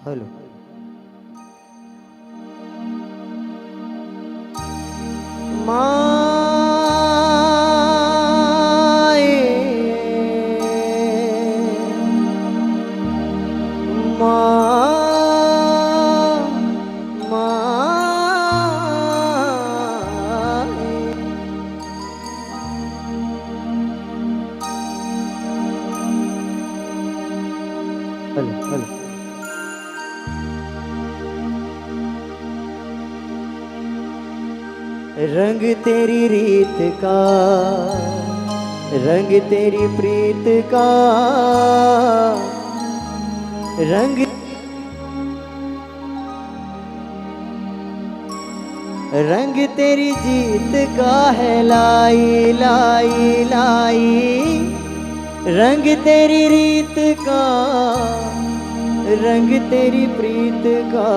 Hello. माए hello hello. रंग तेरी रीत का, रंग तेरी प्रीत का, रंग रंग तेरी जीत का है लाई लाई लाई। रंग तेरी रीत का, रंग तेरी प्रीत का,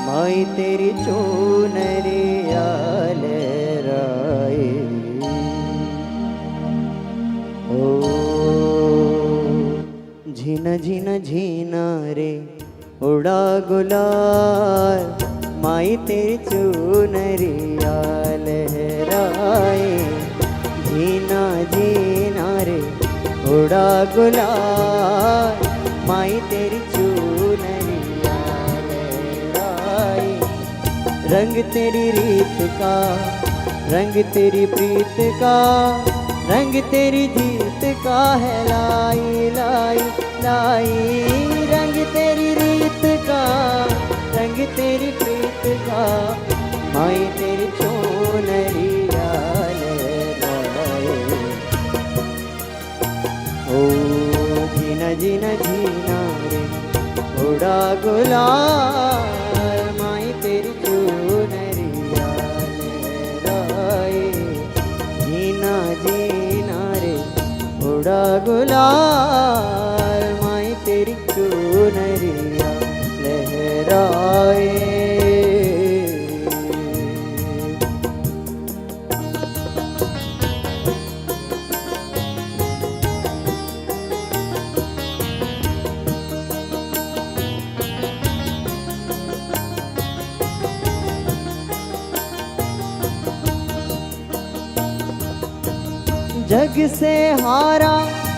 माई तेरी चूनरिया लहराए। ओ झीना झीना झीना रे उड़ा गुलाल, माई तेरी चूनरिया लहराए। झीना झीना रे उड़ा गुलाल, माई तेरी चूनरिया लहराए। रंग तेरी रीत का, रंग तेरी प्रीत का, रंग तेरी जीत का है लाई लाई लाई। रंग तेरी रीत का, रंग तेरी प्रीत का, माई तेरी चूनरिया लहराए। ओ जीना जीना जीना रे उड़ा गुलाल, माई तेरी चूनरिया लहराए। जीना जीना रे उड़ा गुलाल, माई तेरी चूनरिया लहराए। जग से हारा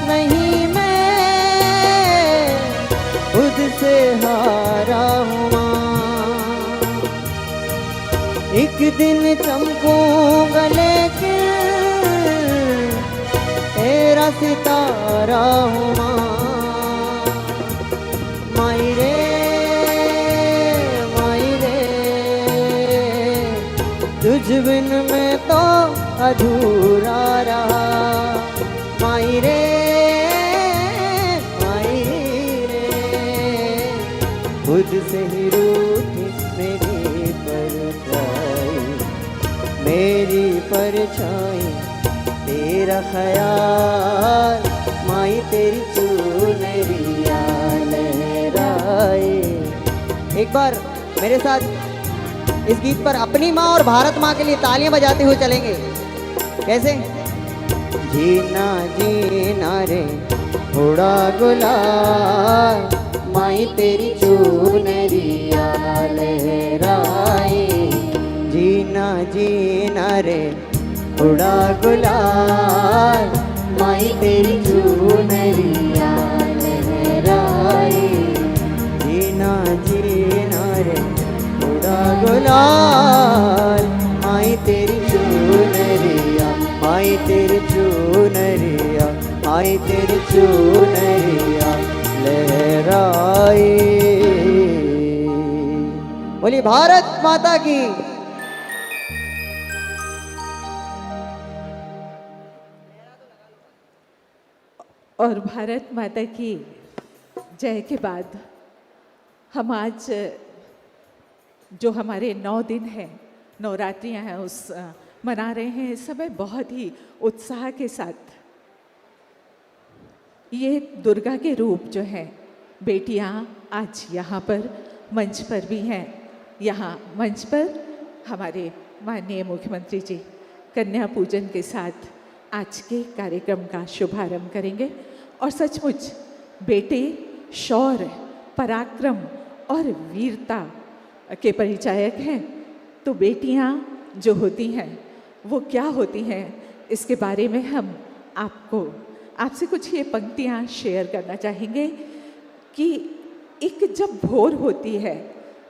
नहीं मैं, खुद से हारा हूँ माँ। एक दिन चमकूंगा लेकिन तेरा सितारा हूँ माँ। माई रे तुझ बिन मैं तो अधूरा रहा। माई रे खुद से ही रूठी मेरी परछाई, मेरी परछाई तेरा ख्याल, माई तेरी चूनरिया लहराए। एक बार मेरे साथ इस गीत पर अपनी माँ और भारत माँ के लिए तालियां बजाते हुए चलेंगे। कैसे? जीना जीना रे उड़ा गुलाल, माई तेरी चूनरिया लहराए। जीना जीना रे उड़ा गुलाल, माई तेरी चूनरिया लहराए। जीना जीना रे उड़ा गुलाल, माई तेरी चूनरिया, माई तेरी चूनरिया, माई तेरी चूनरिया लहराए। बोलिए भारत माता की। और भारत माता की जय के बाद हम आज जो हमारे 9 दिन हैं, नवरात्रियां हैं, उस मना रहे हैं इस समय बहुत ही उत्साह के साथ। ये दुर्गा के रूप जो हैं, बेटियां आज यहाँ पर मंच पर भी हैं। यहाँ मंच पर हमारे माननीय मुख्यमंत्री जी कन्या पूजन के साथ आज के कार्यक्रम का शुभारंभ करेंगे। और सचमुच बेटे शौर्य, पराक्रम और वीरता के परिचायक हैं, तो बेटियां जो होती हैं वो क्या होती हैं, इसके बारे में हम आपसे कुछ ये पंक्तियां शेयर करना चाहेंगे कि एक जब भोर होती है,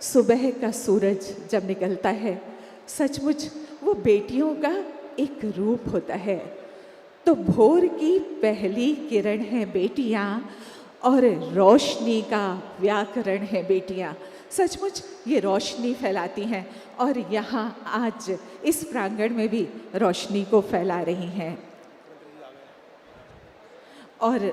सुबह का सूरज जब निकलता है, सचमुच वो बेटियों का एक रूप होता है। तो भोर की पहली किरण है बेटियां और रोशनी का व्याकरण है बेटियां। सचमुच ये रोशनी फैलाती हैं और यहाँ आज इस प्रांगण में भी रोशनी को फैला रही हैं। और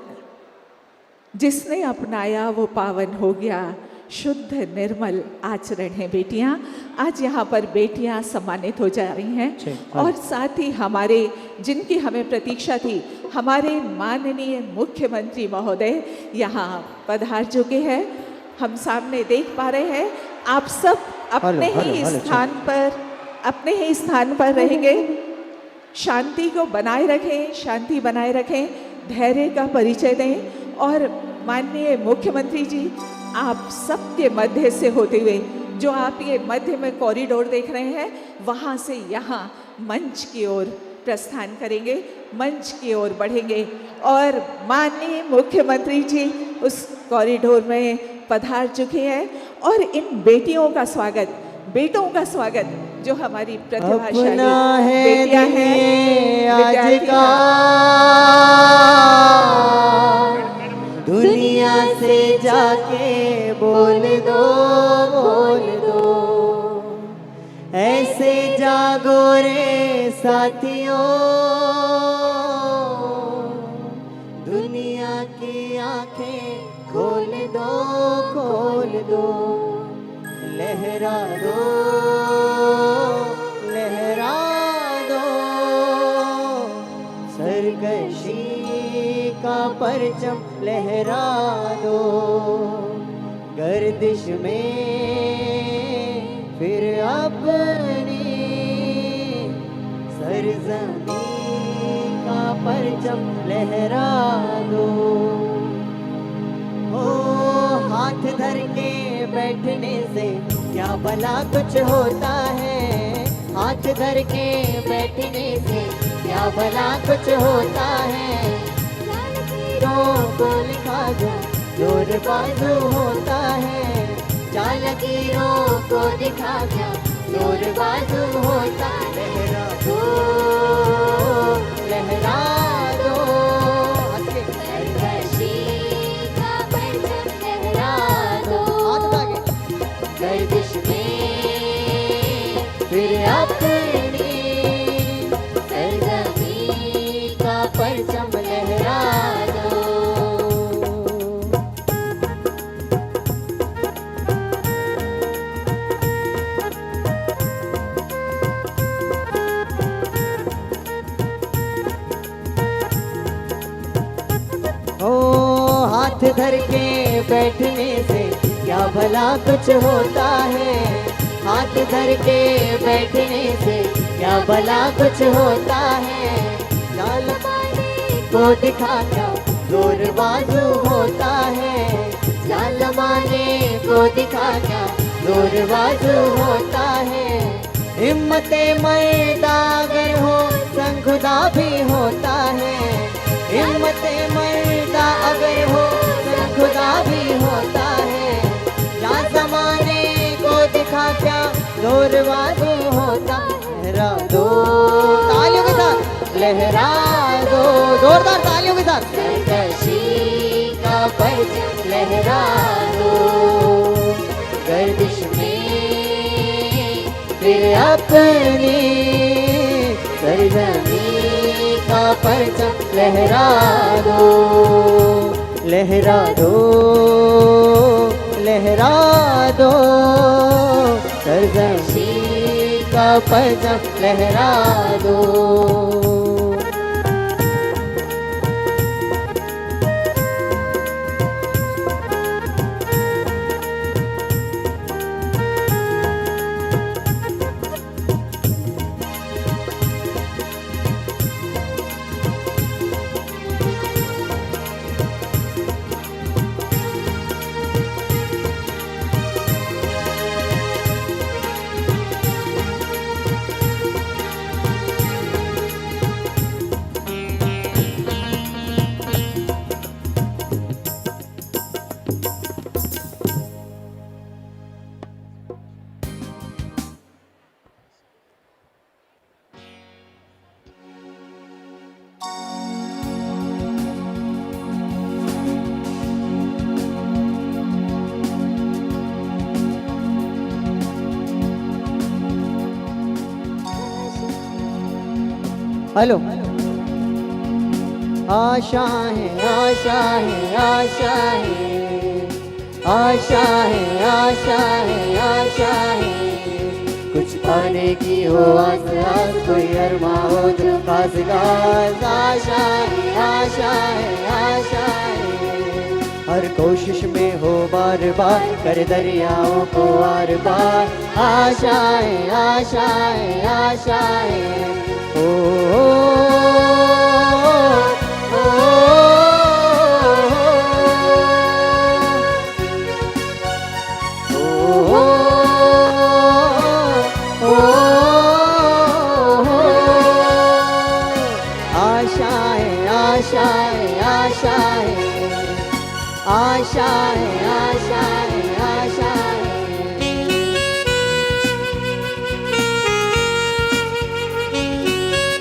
जिसने अपनाया वो पावन हो गया, शुद्ध निर्मल आचरण है बेटियां। आज यहाँ पर बेटियां सम्मानित हो जा रही हैं और साथ ही हमारे जिनकी हमें प्रतीक्षा थी, हमारे माननीय मुख्यमंत्री महोदय यहाँ पधार चुके हैं। हम सामने देख पा रहे हैं, आप सब अपने ही स्थान पर रहेंगे। शांति को बनाए रखें, शांति बनाए रखें, धैर्य का परिचय दें। और माननीय मुख्यमंत्री जी, आप सबके मध्य से होते हुए, जो आप ये मध्य में कॉरिडोर देख रहे हैं, वहाँ से यहाँ मंच की ओर प्रस्थान करेंगे, मंच की ओर बढ़ेंगे और माननीय मुख्यमंत्री जी उस कॉरिडोर में पधार चुके हैं। और इन बेटियों का स्वागत, बेटों का स्वागत जो हमारी प्रतिभाशाली बेटियां हैं, आज का दुनिया से जाके बोल दो, बोल दो, ऐसे जागो रे साथियों, दुनिया की आंखें खोल दो, खोल दो, लहरा दो, लहरा दो, सरकशी का परचम लहरा दो, गर्दिश में फिर अपनी सरजमी का परचम लहरा दो। ओ हाथ धर के बैठने से क्या भला कुछ होता है, हाथ धर के बैठने से क्या भला कुछ होता है, को लिखा जो जोर बाजू होता है, चाल लकीरों को दिखा क्या जोर बाजू होता है, लहरा दो, लहरा दो, सरकशी का परचम लहरा दो, गर्दिश में फिर अपनी सरजमी का परचम लहरा दो। हाथ धर के बैठने से क्या भला कुछ होता है, हाथ धर के बैठने से क्या भला कुछ होता है, चाल को दिखा क्या जोर बाजू होता है, चाल माने को दिखा क्या जोर बाजू होता है, हिम्मते मर्दा अगर हो संग खुदा भी होता है, हिम्मते मर्दा अगर हो संग खुदा भी होता है, क्या जमाने को दिखा क्या जोर बाजू होता, लहरा दो, तालियों के साथ लहरा दो, जोरदार तालियों के साथ, सरकशी का परचम लहरा दो, गर्दिश में फिर अपनी सरजमी का परचम लहरा दो, लहरा दो, लहरा दो, सरजमी का परचम लहरा दो। हेलो। आशा है, आशा है, आशा है, आशा है, आशा है, आशा है, कुछ पाने की हो आस आस, कोई अरमा हो जो खास खास। आशा है, आशा है, आशा है, हर कोशिश में हो बार बार, कर दरियाओं को आर पार। आशा है, आशा है, आशा है, ओ, आशा है, आशा है, आशा है, आशा है, आशा है, आशा है।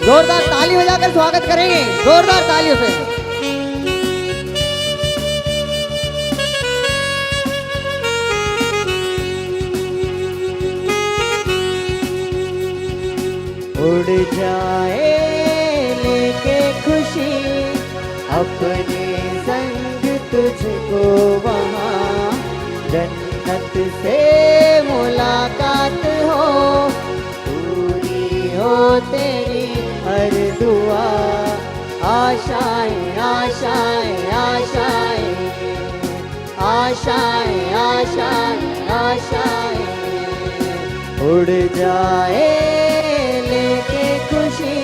जोरदार ताली बजाकर स्वागत करेंगे, जोरदार तालियों से। उड़ जाए लेके खुशी अपने संग तुझको वहाँ, जन्नत से मुलाकात हो, पूरी हो तेरी हर दुआ। आशाएं, आशाएं, आशाएं, आशाएं, आशाएं, आशाएं, उड़ जाए लेके खुशी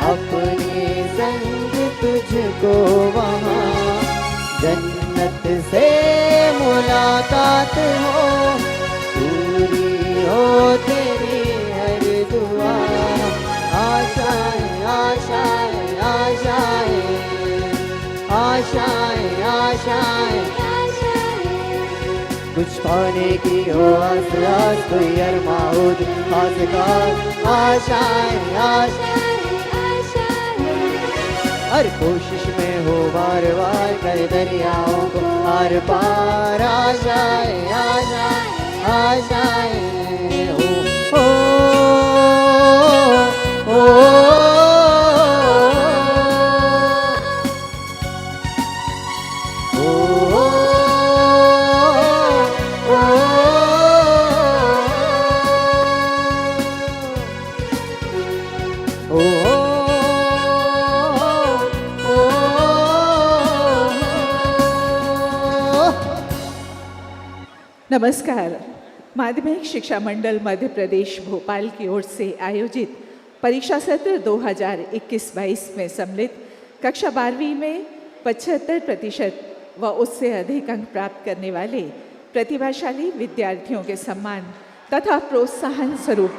अपने संग तुझको वहाँ, जन्नत से मुलाकात हो, पूरी हो तेरी हर दुआ। आशाएं, आशाएं, आशाएं, आशाएं, आशाएं, कुछ पाने की हो आस आस, कोई अरमा हो जो खास खास। आशाएं, आशाएं, हर कोशिश में हो बार बार, कर दरियाओं को आर पार। आशाएं, आशाएं, आशाएं, ओ, ओ, ओ, नमस्कार। माध्यमिक शिक्षा मंडल मध्य प्रदेश भोपाल की ओर से आयोजित परीक्षा सत्र 2021-22 में सम्मिलित कक्षा 12वीं में 75% व उससे अधिक अंक प्राप्त करने वाले प्रतिभाशाली विद्यार्थियों के सम्मान तथा प्रोत्साहन स्वरूप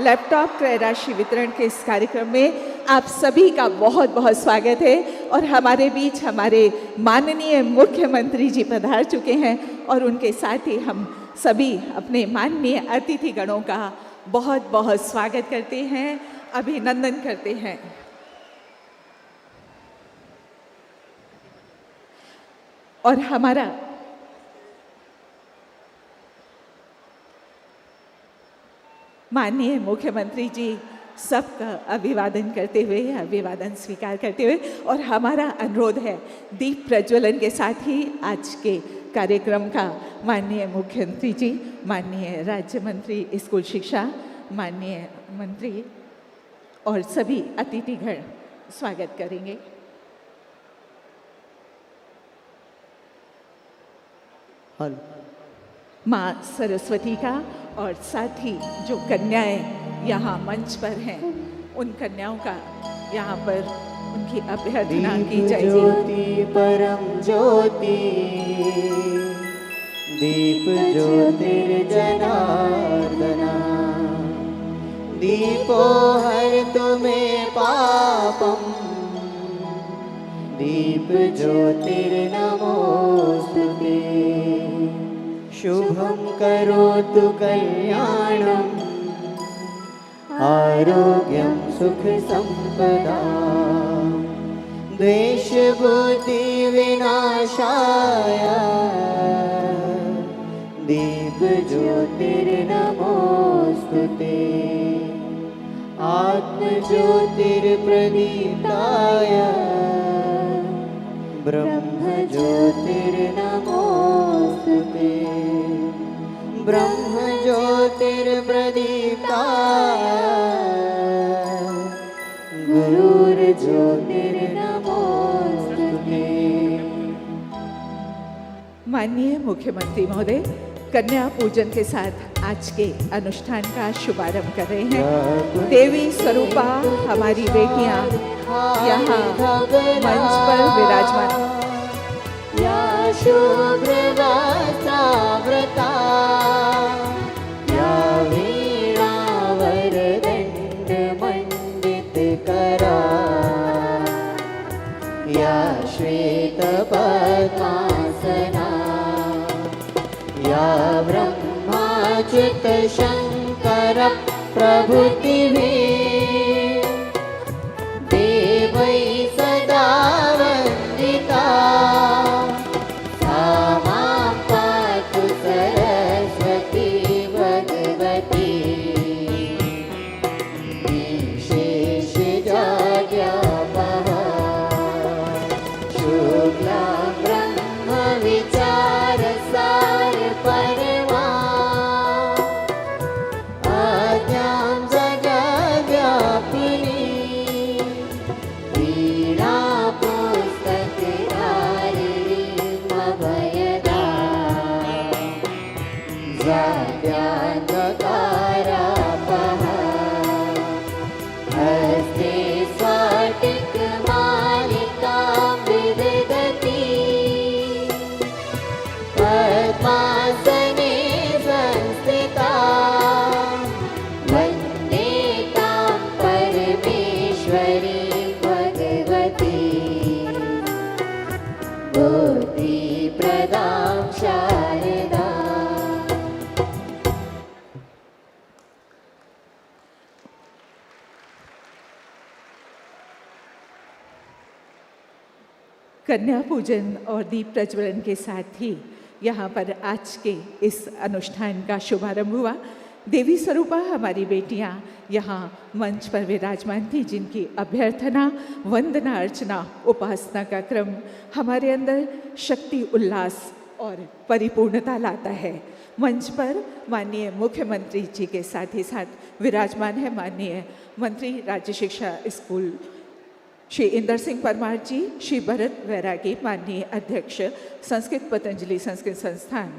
लैपटॉप क्रय राशि वितरण के इस कार्यक्रम में आप सभी का बहुत बहुत स्वागत है। और हमारे बीच हमारे माननीय मुख्यमंत्री जी पधार चुके हैं और उनके साथ ही हम सभी अपने माननीय अतिथि गणों का बहुत बहुत स्वागत करते हैं, अभिनंदन करते हैं। और हमारा माननीय मुख्यमंत्री जी सबका अभिवादन करते हुए, अभिवादन स्वीकार करते हुए, और हमारा अनुरोध है दीप प्रज्वलन के साथ ही आज के कार्यक्रम का माननीय मुख्यमंत्री जी, माननीय राज्य मंत्री स्कूल शिक्षा, माननीय मंत्री और सभी अतिथिगण स्वागत करेंगे। माँ सरस्वती का और साथ ही जो कन्याएं यहाँ मंच पर हैं, उन कन्याओं का यहाँ पर उनकी अभ्यर्थना की जाएगी। ज्योति परम ज्योति, दीप ज्योतिर्जनार्दना, दीपो हर तुम्हें पापम, दीप ज्योतिर्नमोस्तुते, शुभं करोतु कल्याणं, आरोग्यं सुख संपदा, द्वेष बुद्धि विनाशाय, दीप ज्योतिर्नमोस्तुते, आत्मज्योतिर्प्रदीप्ताय ब्रह्मज्योतिर्नमोऽस्तुते। ब्रह्मज्योतिर्प्रदीप्ताय गुरुर्ज्योतिर्नमोऽस्तुते। माननीय मुख्यमंत्री महोदय कन्या पूजन के साथ आज के अनुष्ठान का शुभारंभ कर रहे हैं। देवी स्वरूपा हमारी बेटियां यहाँ मंच पर विराजमान। या शुभ्रवस्त्रावृता या वीणावरदण्डमण्डितकरा या श्वेतपद्मासना या ब्रह्माच्युतशङ्कर प्रभृतिभिः देवैः सदा वन्दिता सा मां पातु सरस्वती भगवती विशेषजाड्यापः शुक्लां ब्रह्मविचारसार परमा आद्यां जगद्व्यापिनी वीणापुस्तकधारिणीमभयदा जाड्यान्धकारापः हस्ते स्फटिकमालिकां विदधती पद्मासने संस्थिता वन्दे तां परमेश्वरी भगवती बुद्धिप्रदां शारदा। कन्या पूजन और दीप प्रज्वलन के साथ ही यहाँ पर आज के इस अनुष्ठान का शुभारंभ हुआ। देवी स्वरूपा हमारी बेटियाँ यहाँ मंच पर विराजमान थी, जिनकी अभ्यर्थना, वंदना, अर्चना, उपासना का क्रम हमारे अंदर शक्ति, उल्लास और परिपूर्णता लाता है। मंच पर माननीय मुख्यमंत्री जी के साथ ही साथ विराजमान है माननीय मंत्री राज्य शिक्षा स्कूल श्री इंदर सिंह परमार जी, श्री भरत वैरागी माननीय अध्यक्ष संस्कृत पतंजलि संस्कृत संस्थान,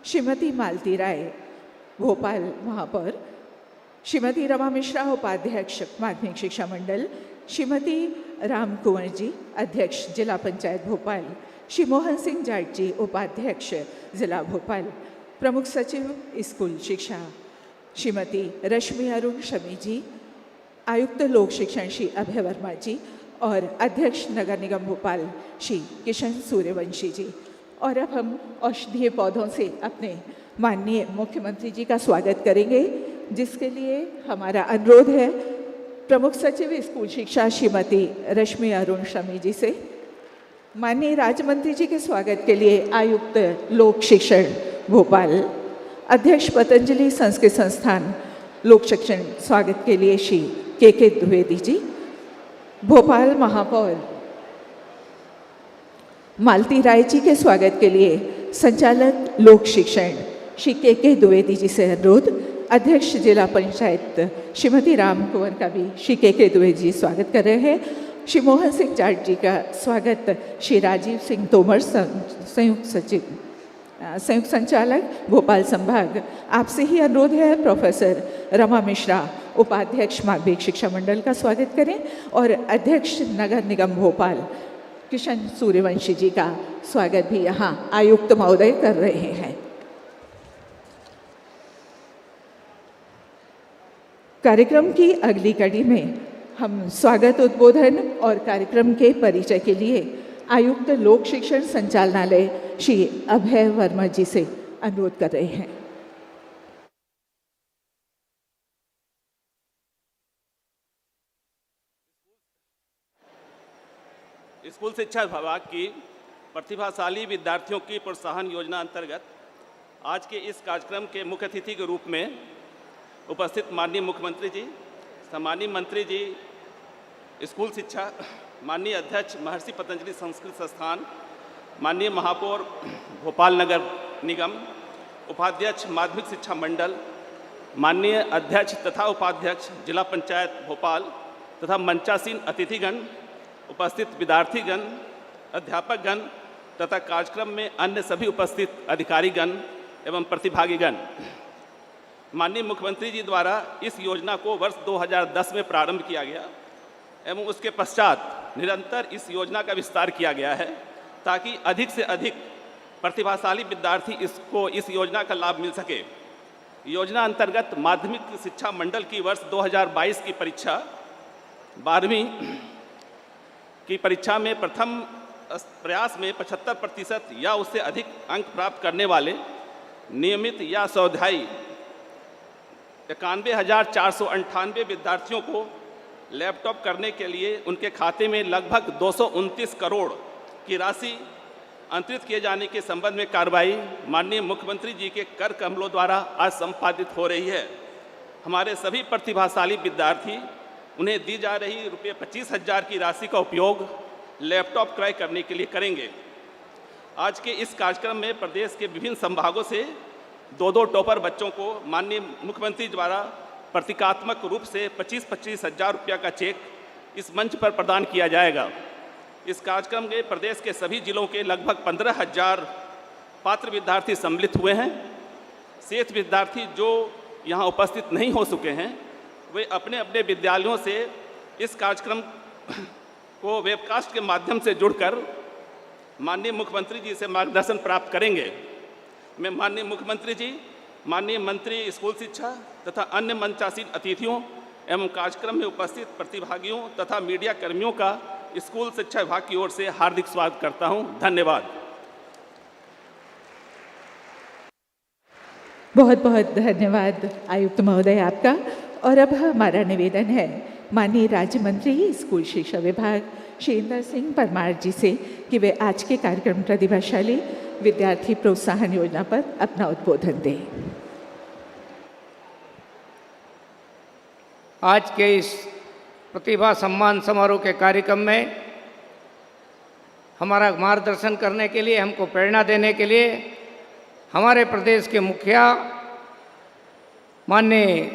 श्रीमती मालती राय भोपाल महापौर, श्रीमती रमा मिश्रा उपाध्यक्ष माध्यमिक शिक्षा मंडल, श्रीमती राम कुंवर जी अध्यक्ष जिला पंचायत भोपाल, श्री मोहन सिंह जाट जी उपाध्यक्ष जिला भोपाल, प्रमुख सचिव स्कूल शिक्षा श्रीमती रश्मि अरुण शमी जी, आयुक्त लोक शिक्षण श्री अभय वर्मा जी और अध्यक्ष नगर निगम भोपाल श्री किशन सूर्यवंशी जी। और अब हम औषधीय पौधों से अपने माननीय मुख्यमंत्री जी का स्वागत करेंगे, जिसके लिए हमारा अनुरोध है प्रमुख सचिव स्कूल शिक्षा श्रीमती रश्मि अरुण शमी जी से। माननीय राज्य मंत्री जी के स्वागत के लिए आयुक्त लोक शिक्षण भोपाल, अध्यक्ष पतंजलि संस्कृत संस्थान लोक शिक्षण स्वागत के लिए श्री के द्विवेदी जी, भोपाल महापौर मालती राय जी के स्वागत के लिए संचालक लोक शिक्षण श्री के द्विवेदी जी से अनुरोध, अध्यक्ष जिला पंचायत श्रीमती राम कुंवर का भी श्री के द्विवेदी जी स्वागत कर रहे हैं। श्री मोहन सिंह जाट जी का स्वागत श्री राजीव सिंह तोमर संयुक्त सचिव संयुक्त संचालक भोपाल संभाग, आपसे ही अनुरोध है प्रोफेसर रमा मिश्रा उपाध्यक्ष माध्यमिक शिक्षा मंडल का स्वागत करें और अध्यक्ष नगर निगम भोपाल किशन सूर्यवंशी जी का स्वागत भी यहाँ आयुक्त महोदय कर रहे हैं। कार्यक्रम की अगली कड़ी में हम स्वागत उद्बोधन और कार्यक्रम के परिचय के लिए आयुक्त लोक शिक्षण संचालनालय श्री अभय वर्मा जी से अनुरोध कर रहे हैं। स्कूल शिक्षा विभाग की प्रतिभाशाली विद्यार्थियों की प्रोत्साहन योजना अंतर्गत आज के इस कार्यक्रम के मुख्य अतिथि के रूप में उपस्थित माननीय मुख्यमंत्री जी सम्मानीय मंत्री जी, स्कूल शिक्षा, माननीय अध्यक्ष महर्षि पतंजलि संस्कृत संस्थान, माननीय महापौर भोपाल नगर निगम, उपाध्यक्ष माध्यमिक शिक्षा मंडल, माननीय अध्यक्ष तथा उपाध्यक्ष जिला पंचायत भोपाल तथा मंचासीन अतिथिगण, उपस्थित विद्यार्थीगण, अध्यापकगण तथा कार्यक्रम में अन्य सभी उपस्थित अधिकारीगण एवं प्रतिभागीगण, माननीय मुख्यमंत्री जी द्वारा इस योजना को वर्ष 2010 में प्रारंभ किया गया एवं उसके पश्चात निरंतर इस योजना का विस्तार किया गया है ताकि अधिक से अधिक प्रतिभाशाली विद्यार्थी इस योजना का लाभ मिल सके। योजना अंतर्गत माध्यमिक शिक्षा मंडल की वर्ष 2022 की परीक्षा 12वीं की परीक्षा में प्रथम प्रयास में 75% या उससे अधिक अंक प्राप्त करने वाले नियमित या स्वाध्यायी 91,498 विद्यार्थियों को लैपटॉप करने के लिए उनके खाते में लगभग 229 करोड़ की राशि अंतरित किए जाने के संबंध में कार्रवाई माननीय मुख्यमंत्री जी के कर कमलों द्वारा आज संपादित हो रही है। हमारे सभी प्रतिभाशाली विद्यार्थी उन्हें दी जा रही रुपये 25,000 की राशि का उपयोग लैपटॉप क्रय करने के लिए करेंगे। आज के इस कार्यक्रम में प्रदेश के विभिन्न संभागों से 2 टॉपर बच्चों को माननीय मुख्यमंत्री द्वारा प्रतीकात्मक रूप से 25-25 हज़ार रुपया का चेक इस मंच पर प्रदान किया जाएगा। इस कार्यक्रम में प्रदेश के सभी जिलों के लगभग 15,000 पात्र विद्यार्थी सम्मिलित हुए हैं। शेष विद्यार्थी जो यहाँ उपस्थित नहीं हो चुके हैं वे अपने अपने विद्यालयों से इस कार्यक्रम को वेबकास्ट के माध्यम से जुड़कर माननीय मुख्यमंत्री जी से मार्गदर्शन प्राप्त करेंगे। मैं माननीय मुख्यमंत्री जी, माननीय मंत्री स्कूल शिक्षा तथा अन्य मंचासीन अतिथियों एवं कार्यक्रम में उपस्थित प्रतिभागियों तथा मीडिया कर्मियों का स्कूल शिक्षा विभाग की ओर से हार्दिक स्वागत करता हूं। धन्यवाद। बहुत बहुत धन्यवाद आयुक्त महोदय आपका। और अब हमारा निवेदन है माननीय राज्य मंत्री स्कूल शिक्षा विभाग श्री इंदर सिंह परमार जी से कि वे आज के कार्यक्रम प्रतिभाशाली विद्यार्थी प्रोत्साहन योजना पर अपना उद्बोधन दें। आज के इस प्रतिभा सम्मान समारोह के कार्यक्रम में हमारा मार्गदर्शन करने के लिए, हमको प्रेरणा देने के लिए हमारे प्रदेश के मुखिया माननीय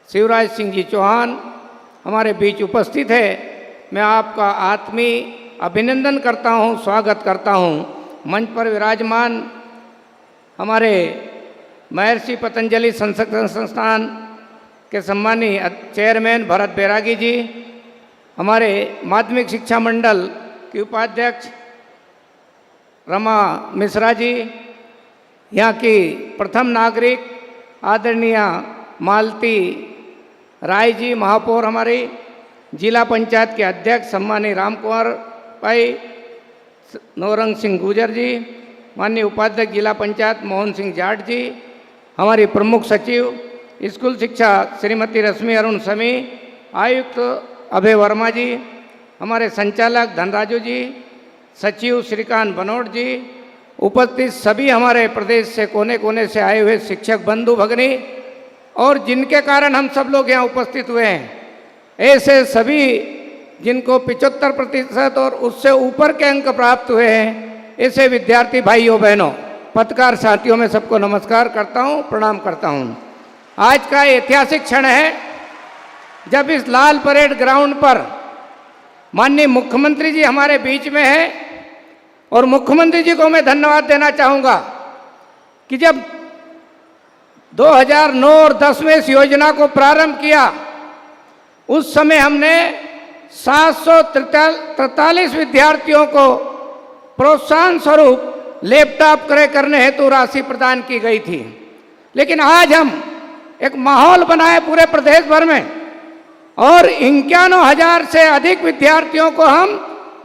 शिवराज सिंह जी चौहान हमारे बीच उपस्थित है। मैं आपका आत्मीय अभिनंदन करता हूं, स्वागत करता हूं। मंच पर विराजमान हमारे महर्षि पतंजलि संस्कृत संस्थान के सम्मानीय चेयरमैन भरत बैरागी जी, हमारे माध्यमिक शिक्षा मंडल की उपाध्यक्ष रमा मिश्रा जी, यहाँ की प्रथम नागरिक आदरणीय मालती राय जी, महापौर हमारी, जिला पंचायत के अध्यक्ष सम्मानीय राम कुमार भाई, नौरंग सिंह गुजर जी, माननीय उपाध्यक्ष जिला पंचायत मोहन सिंह जाट जी, हमारी प्रमुख सचिव स्कूल शिक्षा श्रीमती रश्मि अरुण समी, आयुक्त अभय वर्मा जी, हमारे संचालक धनराजू जी, सचिव श्रीकांत बनोट जी, उपस्थित सभी हमारे प्रदेश से कोने कोने से आए हुए शिक्षक बंधु भगिनी और जिनके कारण हम सब लोग यहाँ उपस्थित हुए हैं, ऐसे सभी जिनको 75% और उससे ऊपर के अंक प्राप्त हुए हैं, ऐसे विद्यार्थी भाइयों बहनों, पत्रकार साथियों में सबको नमस्कार करता हूँ, प्रणाम करता हूँ। आज का ऐतिहासिक क्षण है जब इस लाल परेड ग्राउंड पर माननीय मुख्यमंत्री जी हमारे बीच में हैं और मुख्यमंत्री जी को मैं धन्यवाद देना चाहूँगा कि जब 2009 और 10 में इस योजना को प्रारंभ किया उस समय हमने 743 विद्यार्थियों को प्रोत्साहन स्वरूप लैपटॉप क्रय करने हेतु राशि प्रदान की गई थी। लेकिन आज हम एक माहौल बनाए पूरे प्रदेश भर में और 91,000 से अधिक विद्यार्थियों को हम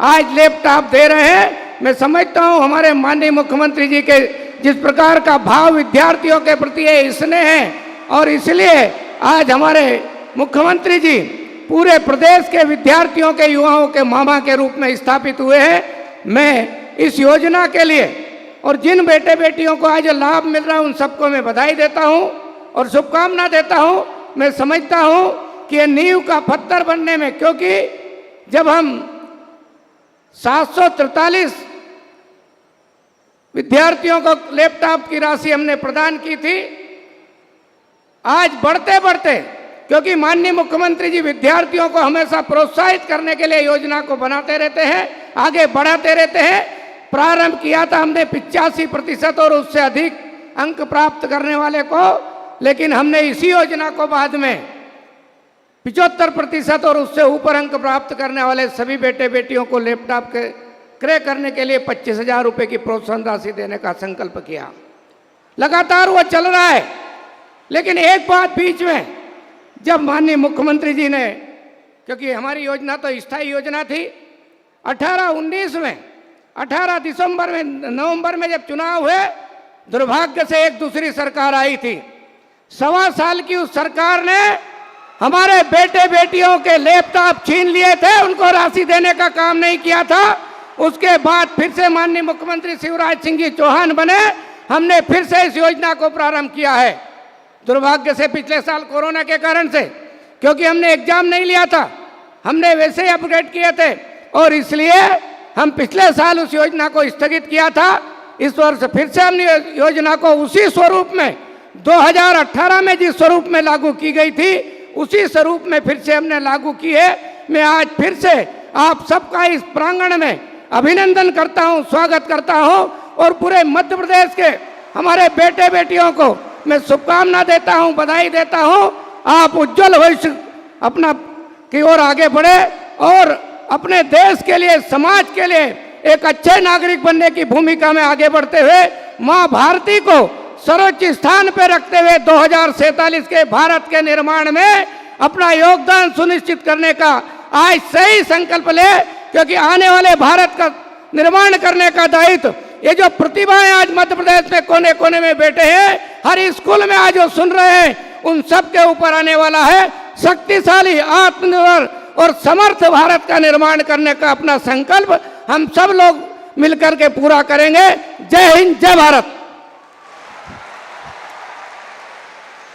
आज लैपटॉप दे रहे हैं। मैं समझता हूँ हमारे माननीय मुख्यमंत्री जी के जिस प्रकार का भाव विद्यार्थियों के प्रति है, स्नेह है, और इसलिए आज हमारे मुख्यमंत्री जी पूरे प्रदेश के विद्यार्थियों के युवाओं के मामा के रूप में स्थापित हुए हैं। मैं इस योजना के लिए और जिन बेटे बेटियों को आज लाभ मिल रहा है उन सबको मैं बधाई देता हूं और शुभकामना देता हूं मैं समझता हूं कि ये नींव का पत्थर बनने में, क्योंकि जब हम 743 विद्यार्थियों को लैपटॉप की राशि हमने प्रदान की थी, आज बढ़ते बढ़ते, क्योंकि माननीय मुख्यमंत्री जी विद्यार्थियों को हमेशा प्रोत्साहित करने के लिए योजना को बनाते रहते हैं, आगे बढ़ाते रहते हैं। प्रारंभ किया था हमने 85% और उससे अधिक अंक प्राप्त करने वाले को, लेकिन हमने इसी योजना को बाद में 75% और उससे ऊपर अंक प्राप्त करने वाले सभी बेटे बेटियों को लैपटॉप के क्रय करने के लिए 25,000 रुपये की प्रोत्साहन राशि देने का संकल्प किया। लगातार वो चल रहा है। लेकिन एक बात बीच में, जब माननीय मुख्यमंत्री जी ने, क्योंकि हमारी योजना तो स्थायी योजना थी, 18-19 में 18 दिसंबर में नवंबर में जब चुनाव हुए, दुर्भाग्य से एक दूसरी सरकार आई थी। 1.25 साल की उस सरकार ने हमारे बेटे बेटियों के लैपटॉप छीन लिए थे, उनको राशि देने का काम नहीं किया था। उसके बाद फिर से माननीय मुख्यमंत्री शिवराज सिंह जी चौहान बने, हमने फिर से इस योजना को प्रारंभ किया है। दुर्भाग्य से पिछले साल कोरोना के कारण से, क्योंकि हमने एग्जाम नहीं लिया था, हमने वैसे ही अपग्रेड किए थे और इसलिए हम पिछले साल उस योजना को स्थगित किया था। इस वर्ष फिर से हमने योजना को उसी स्वरूप में 2018 में जिस स्वरूप में लागू की गई थी, उसी स्वरूप में फिर से हमने लागू की है। मैं आज फिर से आप सबका इस प्रांगण में अभिनंदन करता हूं, स्वागत करता हूं और पूरे मध्य प्रदेश के हमारे बेटे बेटियों को मैं शुभकामना देता हूं, बधाई देता हूं। आप उज्जवल भविष्य अपना की ओर आगे बढ़े और अपने देश के लिए, समाज के लिए एक अच्छे नागरिक बनने की भूमिका में आगे बढ़ते हुए मां भारती को सर्वोच्च स्थान पर रखते हुए 2047 के भारत के निर्माण में अपना योगदान सुनिश्चित करने का आज सही संकल्प ले, क्योंकि आने वाले भारत का निर्माण करने का दायित्व ये जो प्रतिभाएं आज मध्य प्रदेश में कोने कोने में बैठे हैं, हर स्कूल में आज जो सुन रहे हैं, उन सब के ऊपर आने वाला है। शक्तिशाली, आत्मनिर्भर और समर्थ भारत का निर्माण करने का अपना संकल्प हम सब लोग मिलकर के पूरा करेंगे। जय हिंद, जय भारत।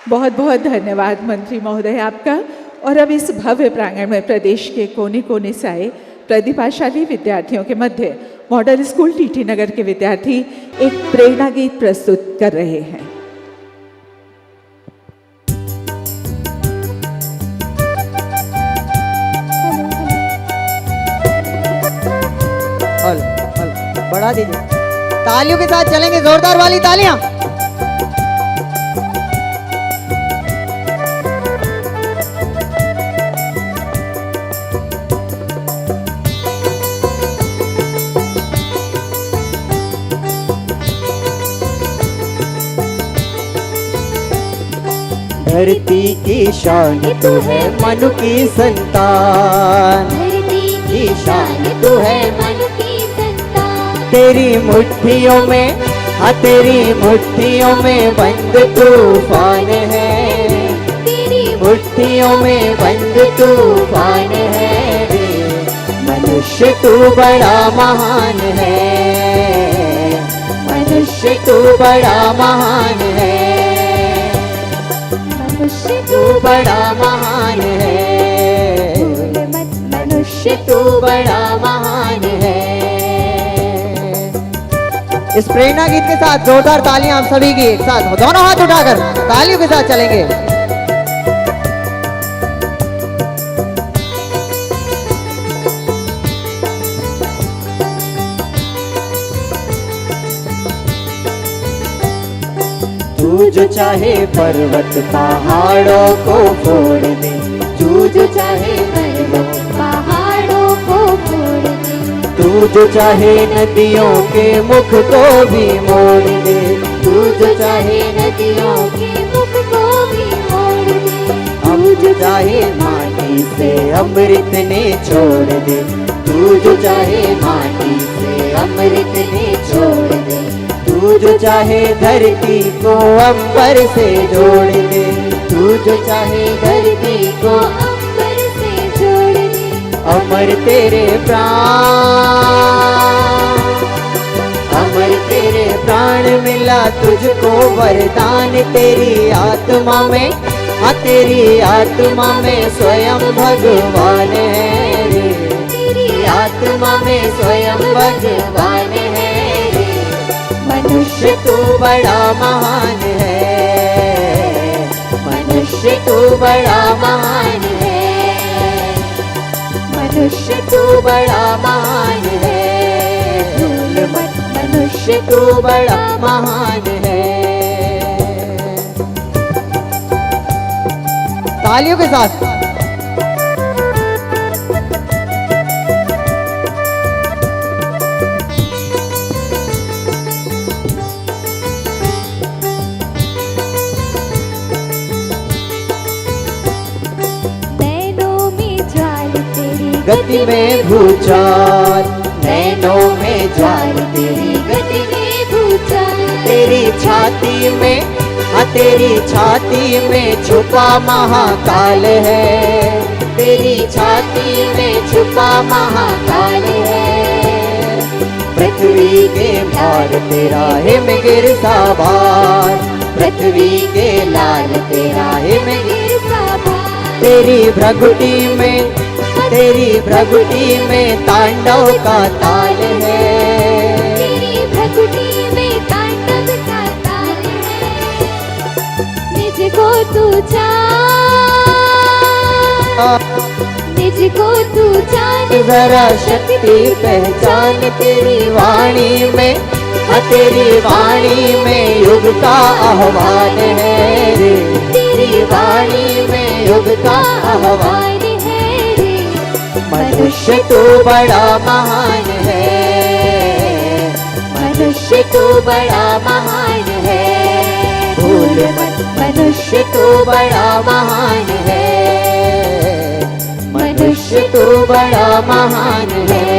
बहुत बहुत धन्यवाद मंत्री महोदय आपका। और अब इस भव्य प्रांगण में प्रदेश के कोने कोने से आए प्रतिभाशाली विद्यार्थियों के मध्य मॉडल स्कूल टीटी नगर के विद्यार्थी एक प्रेरणा गीत प्रस्तुत कर रहे हैं। बढ़ा दीजिए, तालियों के साथ चलेंगे, जोरदार वाली तालियां। धरती की शान तू है, मनु की संतान। धरती की शान तू है, मनु की संतान। तेरी मुट्ठियों में, हाँ तेरी मुट्ठियों में बंद तूफान है। तेरी मुट्ठियों में बंद तूफान है रे। मनुष्य तू बड़ा महान है, मनुष्य तू बड़ा महान है, मनुष्य तू बड़ा महान है, मनुष्य तू बड़ा महान है। इस प्रेरणा गीत के साथ जोरदार तालियां आप सभी की एक साथ, दोनों हाथ उठाकर तालियों के साथ चलेंगे। तू जो चाहे पर्वत पहाड़ों को फोड़ दे, तू जो चाहे पर्वत पहाड़ों को फोड़ दे, तू जो चाहे नदियों के मुख को भी मोड़ दे, तू जो चाहे नदियों के मुख को भी मोड़ दे, तू जो चाहे माटी से अमृत ने छोड़ दे, तू जो चाहे माटी से अमृत ने छोड़ दे, तू जो चाहे धरती को अंबर से जोड़ दे, तू जो चाहे धरती को अंबर से जोड़ दे, अमर तेरे प्राण, अमर तेरे प्राण मिला तुझको वरदान। तेरी आत्मा में हाँ तेरी आत्मा में स्वयं भगवान है रे, तेरी आत्मा में स्वयं भगवान है रे। मनुष्य तू बड़ा महान है, मनुष्य तू बड़ा महान है, मनुष्य तू बड़ा महान है। भूल मत मनुष्य तू बड़ा महान है। तालियों के साथ नैनों में ज्वाल तेरी गति में भूचाल, नैनों में ज्वाल तेरी गति में भूचाल, तेरी छाती में, हाँ तेरी छाती में छुपा महाकाल है, तेरी छाती में छुपा महाकाल है। पृथ्वी के भार तेरा हिम गिरता भार, पृथ्वी के लाल तेरा हिम गिरता भार, तेरी भ्रगुटी में, तेरी भ्रगुटी में तांडव का ताल है, तेरी भ्रकुटी में तांडव का ताल है। निज को तू जान, निज को तू जान, जरा शक्ति पहचान तेरी वाणी में, हाँ तेरी वाणी में युग का आह्वान है रे, तेरी वाणी में युग का आह्वान है रे। मनुष्य तू बड़ा महान है, मनुष्य तू बड़ा महान है। भूल मत मनुष्य तू बड़ा महान है, मनुष्य तू बड़ा महान है।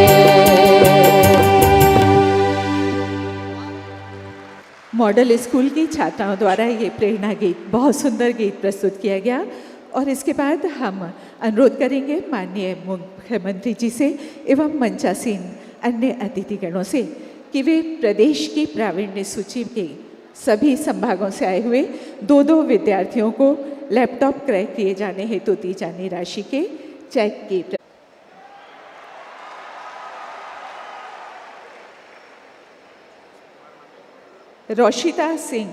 मॉडल स्कूल की छात्राओं द्वारा ये प्रेरणा गीत, बहुत सुंदर गीत प्रस्तुत किया गया। और इसके बाद हम अनुरोध करेंगे माननीय मुख्यमंत्री जी से एवं मंचासीन अन्य अतिथिगणों से कि वे प्रदेश की प्रावीण्य सूची के सभी संभागों से आए हुए 2-2 विद्यार्थियों को लैपटॉप क्रय किए जाने हेतु दी जाने राशि के चेक की रोशिता सिंह,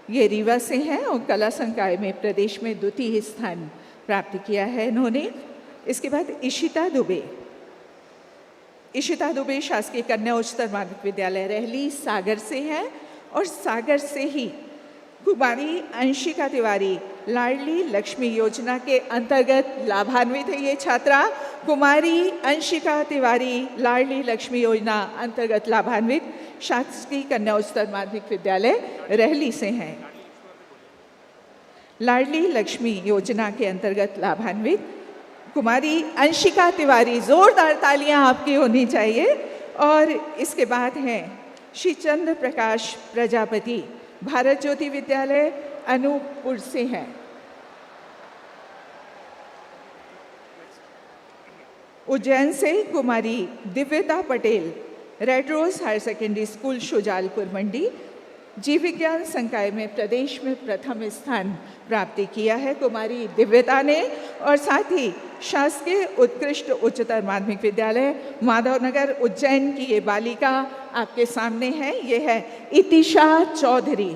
ये रीवा से हैं और कला संकाय में प्रदेश में द्वितीय स्थान प्राप्त किया है इन्होंने। इसके बाद इशिता दुबे, इशिता दुबे शासकीय कन्या उच्चतर माध्यमिक विद्यालय रहली सागर से हैं और सागर से ही कुमारी अंशिका तिवारी लाडली लक्ष्मी योजना के अंतर्गत लाभान्वित है। ये छात्रा कुमारी अंशिका तिवारी लाडली लक्ष्मी योजना अंतर्गत लाभान्वित शासकीय कन्या उच्चतर माध्यमिक विद्यालय रहली से हैं। लाडली लक्ष्मी योजना के अंतर्गत लाभान्वित कुमारी अंशिका तिवारी, जोरदार तालियां आपकी होनी चाहिए। और इसके बाद हैं श्री चंद्र प्रकाश प्रजापति, भारत ज्योति विद्यालय अनूपपुर से हैं। उज्जैन से कुमारी Divyata Patel, Red Rose higher secondary school Shujalpur Mandi, जीव विज्ञान संकाय में प्रदेश में प्रथम स्थान प्राप्ति किया है कुमारी दिव्यता ने। और साथ ही शासकीय उत्कृष्ट उच्चतर माध्यमिक विद्यालय माधवनगर उज्जैन की ये बालिका आपके सामने है, ये है इतिशा चौधरी।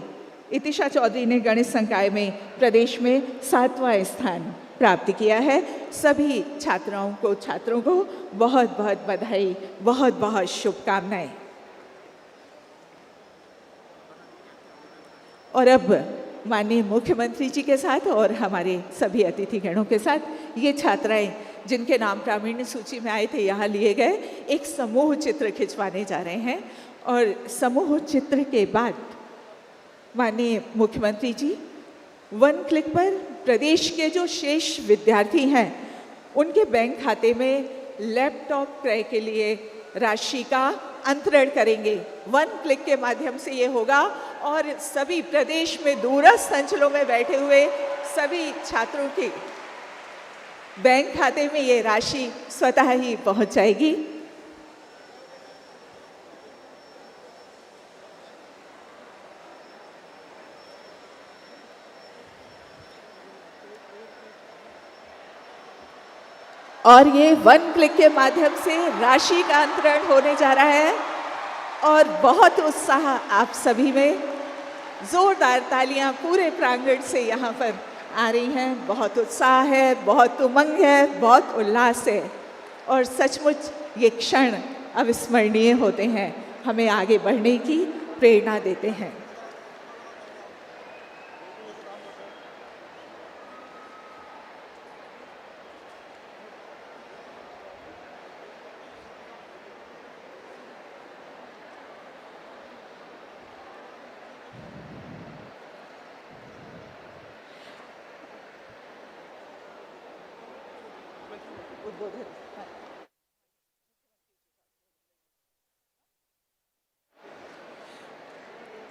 इतिशा चौधरी ने गणित संकाय में प्रदेश में 7वां स्थान प्राप्त किया है। सभी छात्रों को बहुत बहुत बधाई, बहुत बहुत शुभकामनाएं। और अब माननीय मुख्यमंत्री जी के साथ और हमारे सभी अतिथिगणों के साथ ये छात्राएं जिनके नाम प्रावीण्य सूची में आए थे यहाँ लिए गए, एक समूह चित्र खिंचवाने जा रहे हैं। और समूह चित्र के बाद माननीय मुख्यमंत्री जी 1 क्लिक पर प्रदेश के जो शेष विद्यार्थी हैं उनके बैंक खाते में लैपटॉप क्रय के लिए राशि का अंतरण करेंगे। 1 क्लिक के माध्यम से ये होगा और सभी प्रदेश में दूरस्थ अंचलों में बैठे हुए सभी छात्रों के बैंक खाते में ये राशि स्वतः ही पहुंच जाएगी। और ये 1 क्लिक के माध्यम से राशि का अंतरण होने जा रहा है और बहुत उत्साह आप सभी में। जोरदार तालियां पूरे प्रांगण से यहाँ पर आ रही हैं। बहुत उत्साह है, बहुत उमंग है, बहुत उल्लास है और सचमुच ये क्षण अविस्मरणीय होते हैं, हमें आगे बढ़ने की प्रेरणा देते हैं।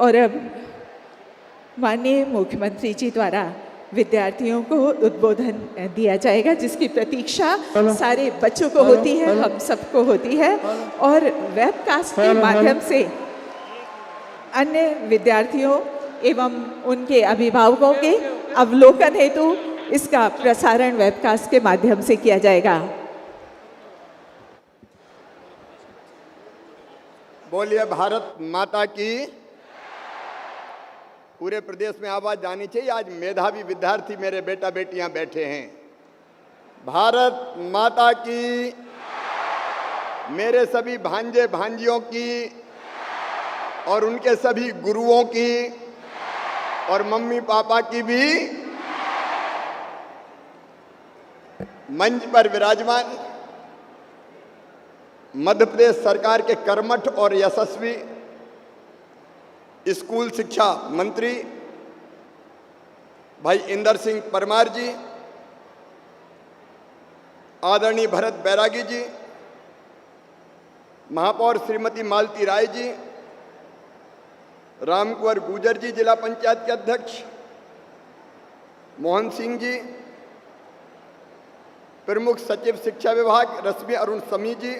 और अब माननीय मुख्यमंत्री जी द्वारा विद्यार्थियों को उद्बोधन दिया जाएगा, जिसकी प्रतीक्षा सारे बच्चों को होती है, हम सबको होती है और वेबकास्ट के माध्यम से अन्य विद्यार्थियों एवं उनके अभिभावकों के अवलोकन हेतु इसका प्रसारण वेबकास्ट के माध्यम से किया जाएगा। बोलिए भारत माता की। पूरे प्रदेश में आवाज जानी चाहिए। आज मेधावी विद्यार्थी मेरे बेटा बेटियां बैठे हैं। भारत माता की। मेरे सभी भांजे भांजियों की और उनके सभी गुरुओं की और मम्मी पापा की भी। मंच पर विराजमान मध्य प्रदेश सरकार के कर्मठ और यशस्वी स्कूल शिक्षा मंत्री भाई इंदर सिंह परमार जी, आदरणीय भरत बैरागी जी, महापौर श्रीमती मालती राय जी, रामकुंवर गुजर जी जिला पंचायत के अध्यक्ष, मोहन सिंह जी, प्रमुख सचिव शिक्षा विभाग रश्मि अरुण समी जी,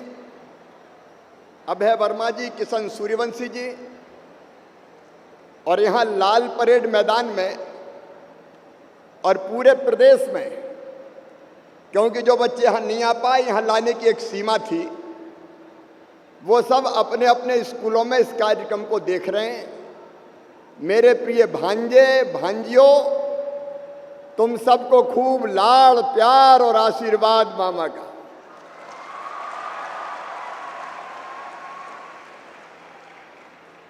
अभय वर्मा जी, किशन सूर्यवंशी जी, और यहाँ लाल परेड मैदान में और पूरे प्रदेश में, क्योंकि जो बच्चे यहाँ नहीं आ पाए, यहाँ लाने की एक सीमा थी, वो सब अपने अपने स्कूलों में इस कार्यक्रम को देख रहे हैं। मेरे प्रिय भांजे भांजियों, तुम सबको खूब लाड़ प्यार और आशीर्वाद मामा का।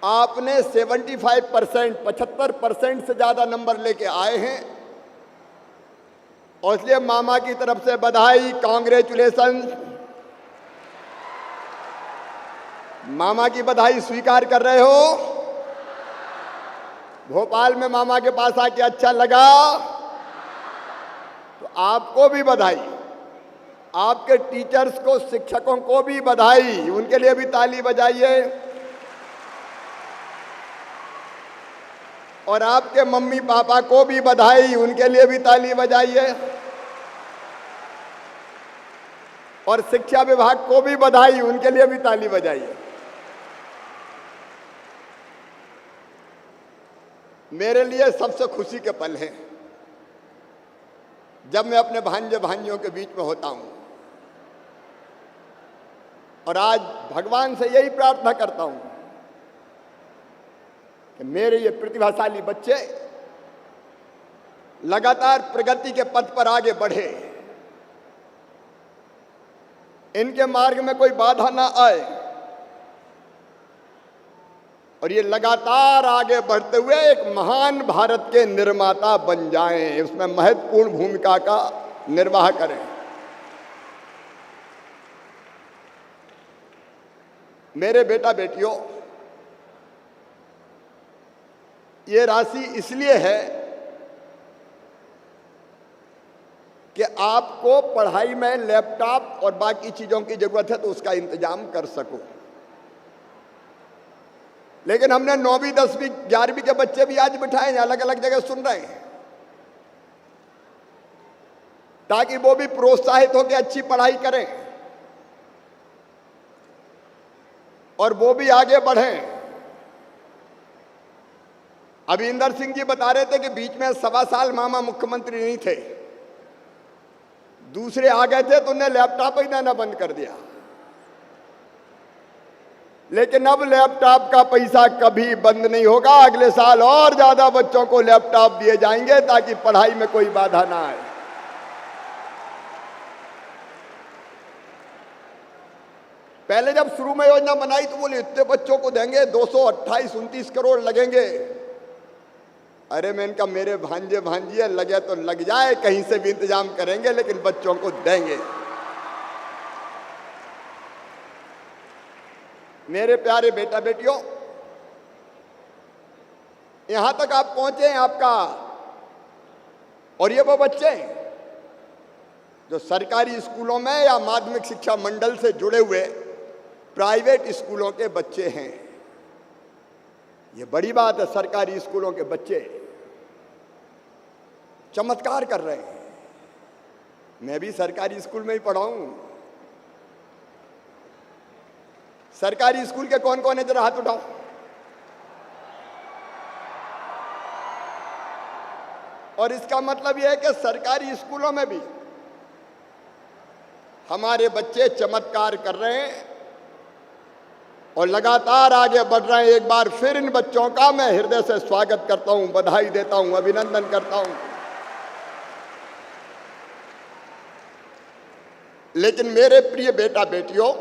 आपने 75% 75% से ज्यादा नंबर लेके आए हैं और इसलिए मामा की तरफ से बधाई, कांग्रेचुलेशन। मामा की बधाई स्वीकार कर रहे हो? भोपाल में मामा के पास आके अच्छा लगा तो आपको भी बधाई, आपके टीचर्स को, शिक्षकों को भी बधाई, उनके लिए भी ताली बजाइए। और आपके मम्मी पापा को भी बधाई, उनके लिए भी ताली बजाइए। और शिक्षा विभाग को भी बधाई, उनके लिए भी ताली बजाइए। मेरे लिए सबसे खुशी के पल हैं जब मैं अपने भांजे भांजियों के बीच में होता हूं। और आज भगवान से यही प्रार्थना करता हूं कि मेरे ये प्रतिभाशाली बच्चे लगातार प्रगति के पथ पर आगे बढ़े, इनके मार्ग में कोई बाधा ना आए और ये लगातार आगे बढ़ते हुए एक महान भारत के निर्माता बन जाएं, उसमें महत्वपूर्ण भूमिका का निर्वाह करें। मेरे बेटा बेटियों, ये राशि इसलिए है कि आपको पढ़ाई में लैपटॉप और बाकी चीजों की जरूरत है तो उसका इंतजाम कर सको। लेकिन हमने 9वीं 10वीं 11वीं के बच्चे भी आज बिठाए हैं, अलग अलग जगह सुन रहे हैं, ताकि वो भी प्रोत्साहित होकर अच्छी पढ़ाई करें और वो भी आगे बढ़ें। अभी इंदर सिंह जी बता रहे थे कि बीच में 1.25 साल मामा मुख्यमंत्री नहीं थे। दूसरे आ गए थे तो उन्हें लैपटॉप ही देना बंद कर दिया। लेकिन अब लैपटॉप का पैसा कभी बंद नहीं होगा। अगले साल और ज्यादा बच्चों को लैपटॉप दिए जाएंगे ताकि पढ़ाई में कोई बाधा ना आए। पहले जब शुरू में योजना बनाई तो बोले इतने बच्चों को देंगे, 228-29 करोड़ लगेंगे। अरे मैं इनका, मेरे भांजे भांजिए लगे तो लग जाए, कहीं से भी इंतजाम करेंगे लेकिन बच्चों को देंगे। मेरे प्यारे बेटा बेटियों, यहां तक आप पहुंचे हैं आपका, और ये वो बच्चे हैं जो सरकारी स्कूलों में या माध्यमिक शिक्षा मंडल से जुड़े हुए प्राइवेट स्कूलों के बच्चे हैं। ये बड़ी बात है। सरकारी स्कूलों के बच्चे चमत्कार कर रहे हैं। मैं भी सरकारी स्कूल में ही पढ़ा हूं। सरकारी स्कूल के कौन कौन है, जरा हाथ उठाओ। और इसका मतलब यह है कि सरकारी स्कूलों में भी हमारे बच्चे चमत्कार कर रहे हैं और लगातार आगे बढ़ रहे हैं। एक बार फिर इन बच्चों का मैं हृदय से स्वागत करता हूं, बधाई देता हूं, अभिनंदन करता हूं। लेकिन मेरे प्रिय बेटा बेटियों,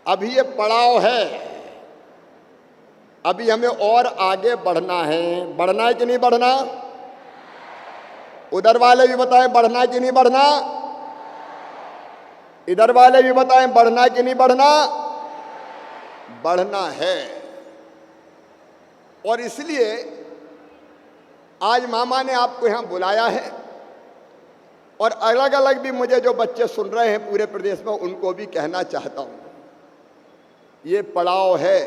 अभी ये पड़ाव है, अभी हमें और आगे बढ़ना है। बढ़ना है कि नहीं बढ़ना? उधर वाले भी बताएं बढ़ना है कि नहीं बढ़ना? इधर वाले भी बताएं बढ़ना है कि नहीं बढ़ना? बढ़ना है। और इसलिए आज मामा ने आपको यहां बुलाया है, और अलग अलग भी मुझे जो बच्चे सुन रहे हैं पूरे प्रदेश में, उनको भी कहना चाहता हूं, ये पड़ाव है,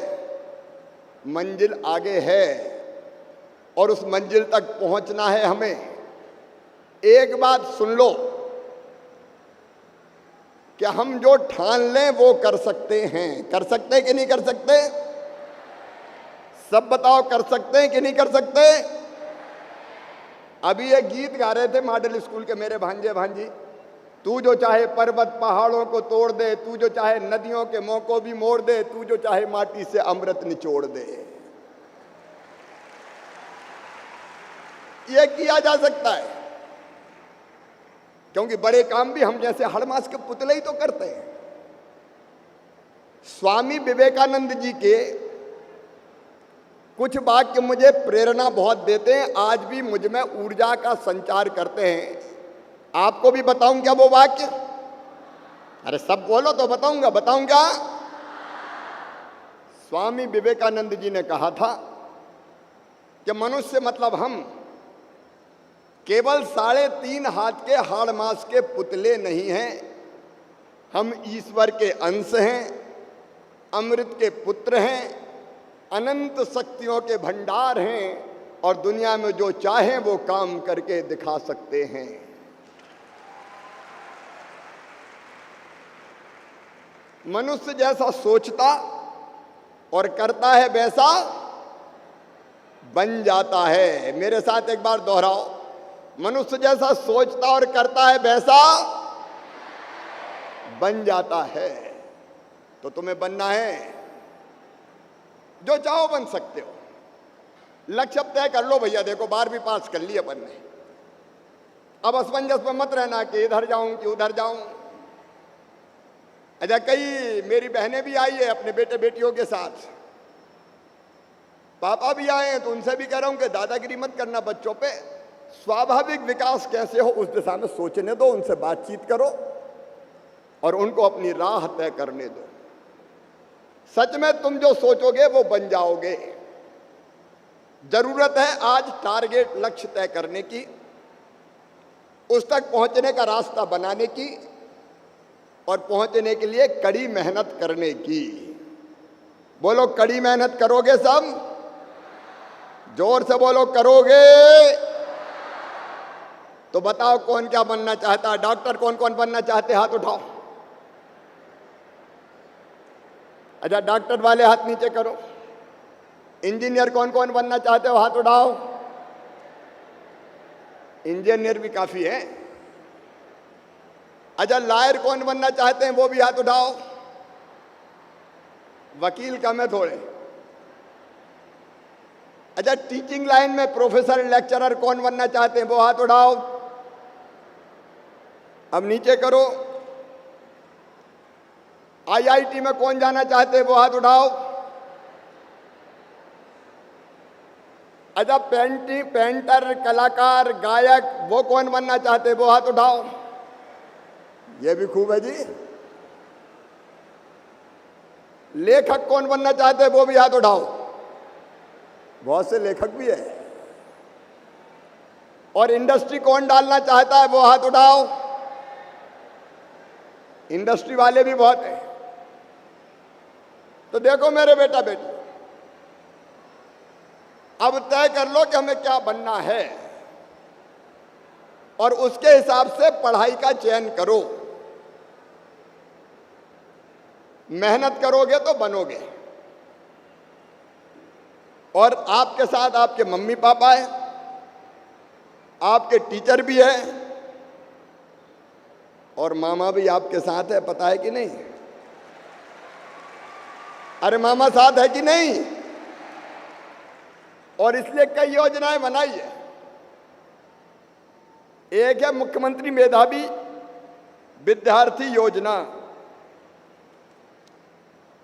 मंजिल आगे है और उस मंजिल तक पहुंचना है हमें। एक बात सुन लो कि हम जो ठान लें वो कर सकते हैं। कर सकते हैं कि नहीं कर सकते? सब बताओ, कर सकते हैं कि नहीं कर सकते? अभी ये गीत गा रहे थे मॉडल स्कूल के मेरे भांजे भांजी, तू जो चाहे पर्वत पहाड़ों को तोड़ दे, तू जो चाहे नदियों के मुंह को भी मोड़ दे, तू जो चाहे माटी से अमृत निचोड़ दे। ये किया जा सकता है, क्योंकि बड़े काम भी हम जैसे हड़मास के पुतले ही तो करते हैं। स्वामी विवेकानंद जी के कुछ वाक्य मुझे प्रेरणा बहुत देते हैं, आज भी मुझ में ऊर्जा का संचार करते हैं। आपको भी बताऊं क्या वो वाक्य? अरे सब बोलो तो बताऊंगा। बताऊं क्या? स्वामी विवेकानंद जी ने कहा था कि मनुष्य मतलब हम केवल 3.5 हाथ के हाड़ मांस के पुतले नहीं हैं, हम ईश्वर के अंश हैं, अमृत के पुत्र हैं, अनंत शक्तियों के भंडार हैं, और दुनिया में जो चाहें वो काम करके दिखा सकते हैं। मनुष्य जैसा सोचता और करता है वैसा बन जाता है। मेरे साथ एक बार दोहराओ, मनुष्य जैसा सोचता और करता है वैसा बन जाता है। तो तुम्हें बनना है, जो चाहो बन सकते हो। लक्ष्य तय कर लो भैया। देखो 12वीं पास कर ली अपन ने, अब असमंजस में मत रहना कि इधर जाऊं कि उधर जाऊं। अच्छा, कई मेरी बहनें भी आई है अपने बेटे बेटियों के साथ, पापा भी आए हैं, तो उनसे भी कह रहा हूं कि दादागिरी मत करना बच्चों पे। स्वाभाविक विकास कैसे हो उस दिशा में सोचने दो, उनसे बातचीत करो और उनको अपनी राह तय करने दो। सच में तुम जो सोचोगे वो बन जाओगे। जरूरत है आज टारगेट, लक्ष्य तय करने की, उस तक पहुंचने का रास्ता बनाने की, और पहुंचने के लिए कड़ी मेहनत करने की। बोलो, कड़ी मेहनत करोगे सब? जोर से बोलो, करोगे? तो बताओ कौन क्या बनना चाहता है? डॉक्टर कौन कौन बनना चाहते, हाथ उठाओ। अच्छा, डॉक्टर वाले हाथ नीचे करो। इंजीनियर कौन कौन बनना चाहते हो, हाथ उठाओ। इंजीनियर भी काफी है। अच्छा, लॉयर कौन बनना चाहते हैं वो भी हाथ उठाओ। वकील कम है थोड़े। अच्छा, टीचिंग लाइन में प्रोफेसर लेक्चरर कौन बनना चाहते हैं वो हाथ उठाओ। अब नीचे करो। आईआईटी में कौन जाना चाहते हैं वो हाथ उठाओ। अच्छा, पेंटर, कलाकार, गायक वो कौन बनना चाहते हैं वो हाथ उठाओ। ये भी खूब है जी। लेखक कौन बनना चाहते हैं वो भी हाथ उठाओ। बहुत से लेखक भी है। और इंडस्ट्री कौन डालना चाहता है वो हाथ उठाओ। इंडस्ट्री वाले भी बहुत हैं। तो देखो मेरे बेटा बेटी, अब तय कर लो कि हमें क्या बनना है और उसके हिसाब से पढ़ाई का चयन करो। मेहनत करोगे तो बनोगे। और आपके साथ आपके मम्मी पापा है, आपके टीचर भी है और मामा भी आपके साथ है, पता है कि नहीं? अरे मामा साथ है कि नहीं? और इसलिए कई योजनाएं बनाई है। एक है मुख्यमंत्री मेधावी विद्यार्थी योजना।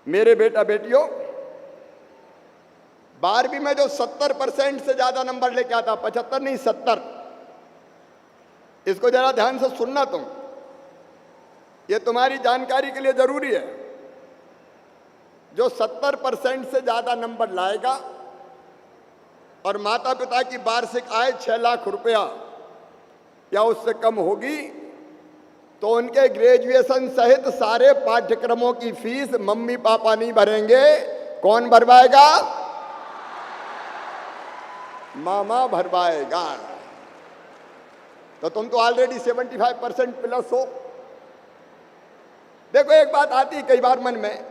मेरे बेटा बेटियों, 12वीं में जो 70% से ज्यादा नंबर लेके आता, 75 नहीं 70, इसको जरा ध्यान से सुनना तुम, ये तुम्हारी जानकारी के लिए जरूरी है। जो 70% से ज्यादा नंबर लाएगा और माता पिता की वार्षिक आय 6 लाख रुपया या उससे कम होगी, तो उनके ग्रेजुएशन सहित सारे पाठ्यक्रमों की फीस मम्मी पापा नहीं भरेंगे। कौन भरवाएगा? मामा भरवाएगा। तो तुम तो ऑलरेडी 75% प्लस हो। देखो, एक बात आती है कई बार मन में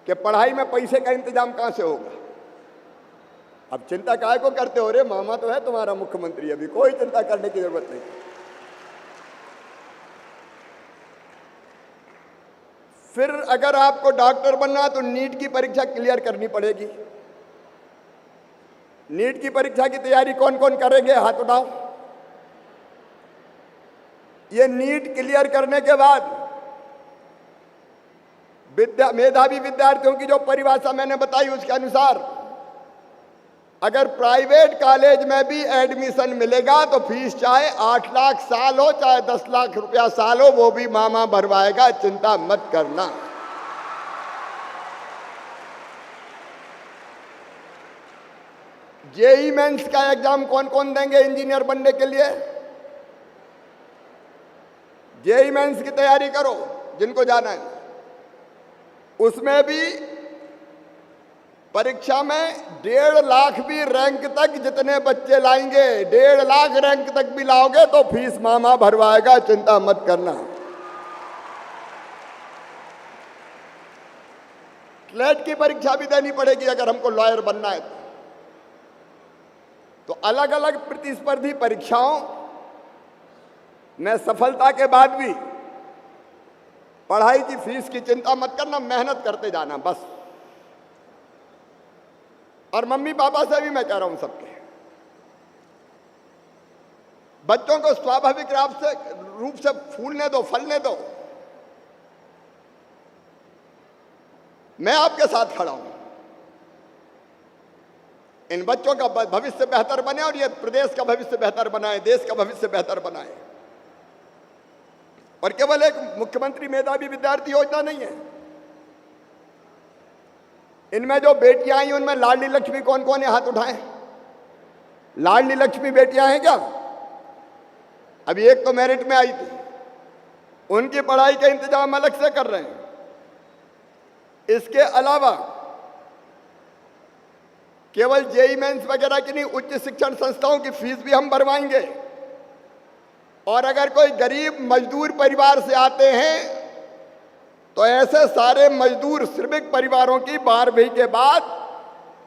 कि पढ़ाई में पैसे का इंतजाम कहां से होगा। अब चिंता काहे को करते हो रे, मामा तो है तुम्हारा मुख्यमंत्री, अभी कोई चिंता करने की जरूरत नहीं। फिर अगर आपको डॉक्टर बनना तो नीट की परीक्षा क्लियर करनी पड़ेगी। नीट की परीक्षा की तैयारी कौन कौन करेंगे हाथ उठाओ। ये नीट क्लियर करने के बाद मेधावी विद्यार्थियों की जो परिभाषा मैंने बताई उसके अनुसार अगर प्राइवेट कॉलेज में भी एडमिशन मिलेगा तो फीस चाहे 8 लाख साल हो चाहे 10 लाख रुपया साल हो, वो भी मामा भरवाएगा, चिंता मत करना। जेई मेंस का एग्जाम कौन कौन देंगे इंजीनियर बनने के लिए? जेई मेंस की तैयारी करो जिनको जाना है। उसमें भी परीक्षा में 1.5 लाख भी रैंक तक जितने बच्चे लाएंगे, 1.5 लाख रैंक तक भी लाओगे तो फीस मामा भरवाएगा, चिंता मत करना। क्लेट की परीक्षा भी देनी पड़ेगी अगर हमको लॉयर बनना है तो अलग अलग प्रतिस्पर्धी परीक्षाओं में सफलता के बाद भी पढ़ाई की फीस की चिंता मत करना, मेहनत करते जाना बस। और मम्मी पापा से भी मैं कह रहा हूं सबके, बच्चों को स्वाभाविक रूप से फूलने दो, फलने दो। मैं आपके साथ खड़ा हूं। इन बच्चों का भविष्य बेहतर बने और ये प्रदेश का भविष्य बेहतर बनाए, देश का भविष्य बेहतर बनाए। और केवल एक मुख्यमंत्री मेधावी विद्यार्थी योजना नहीं है, इनमें जो बेटियां आई उनमें लाडली लक्ष्मी कौन कौन है? हाथ उठाएं। लाडली लक्ष्मी बेटियां हैं क्या? अभी एक तो मेरिट में आई थी, उनकी पढ़ाई का इंतजाम अलग से कर रहे हैं। इसके अलावा केवल जेई मेंस वगैरह की नहीं, उच्च शिक्षण संस्थाओं की फीस भी हम भरवाएंगे। और अगर कोई गरीब मजदूर परिवार से आते हैं तो ऐसे सारे मजदूर श्रमिक परिवारों की 12वीं के बाद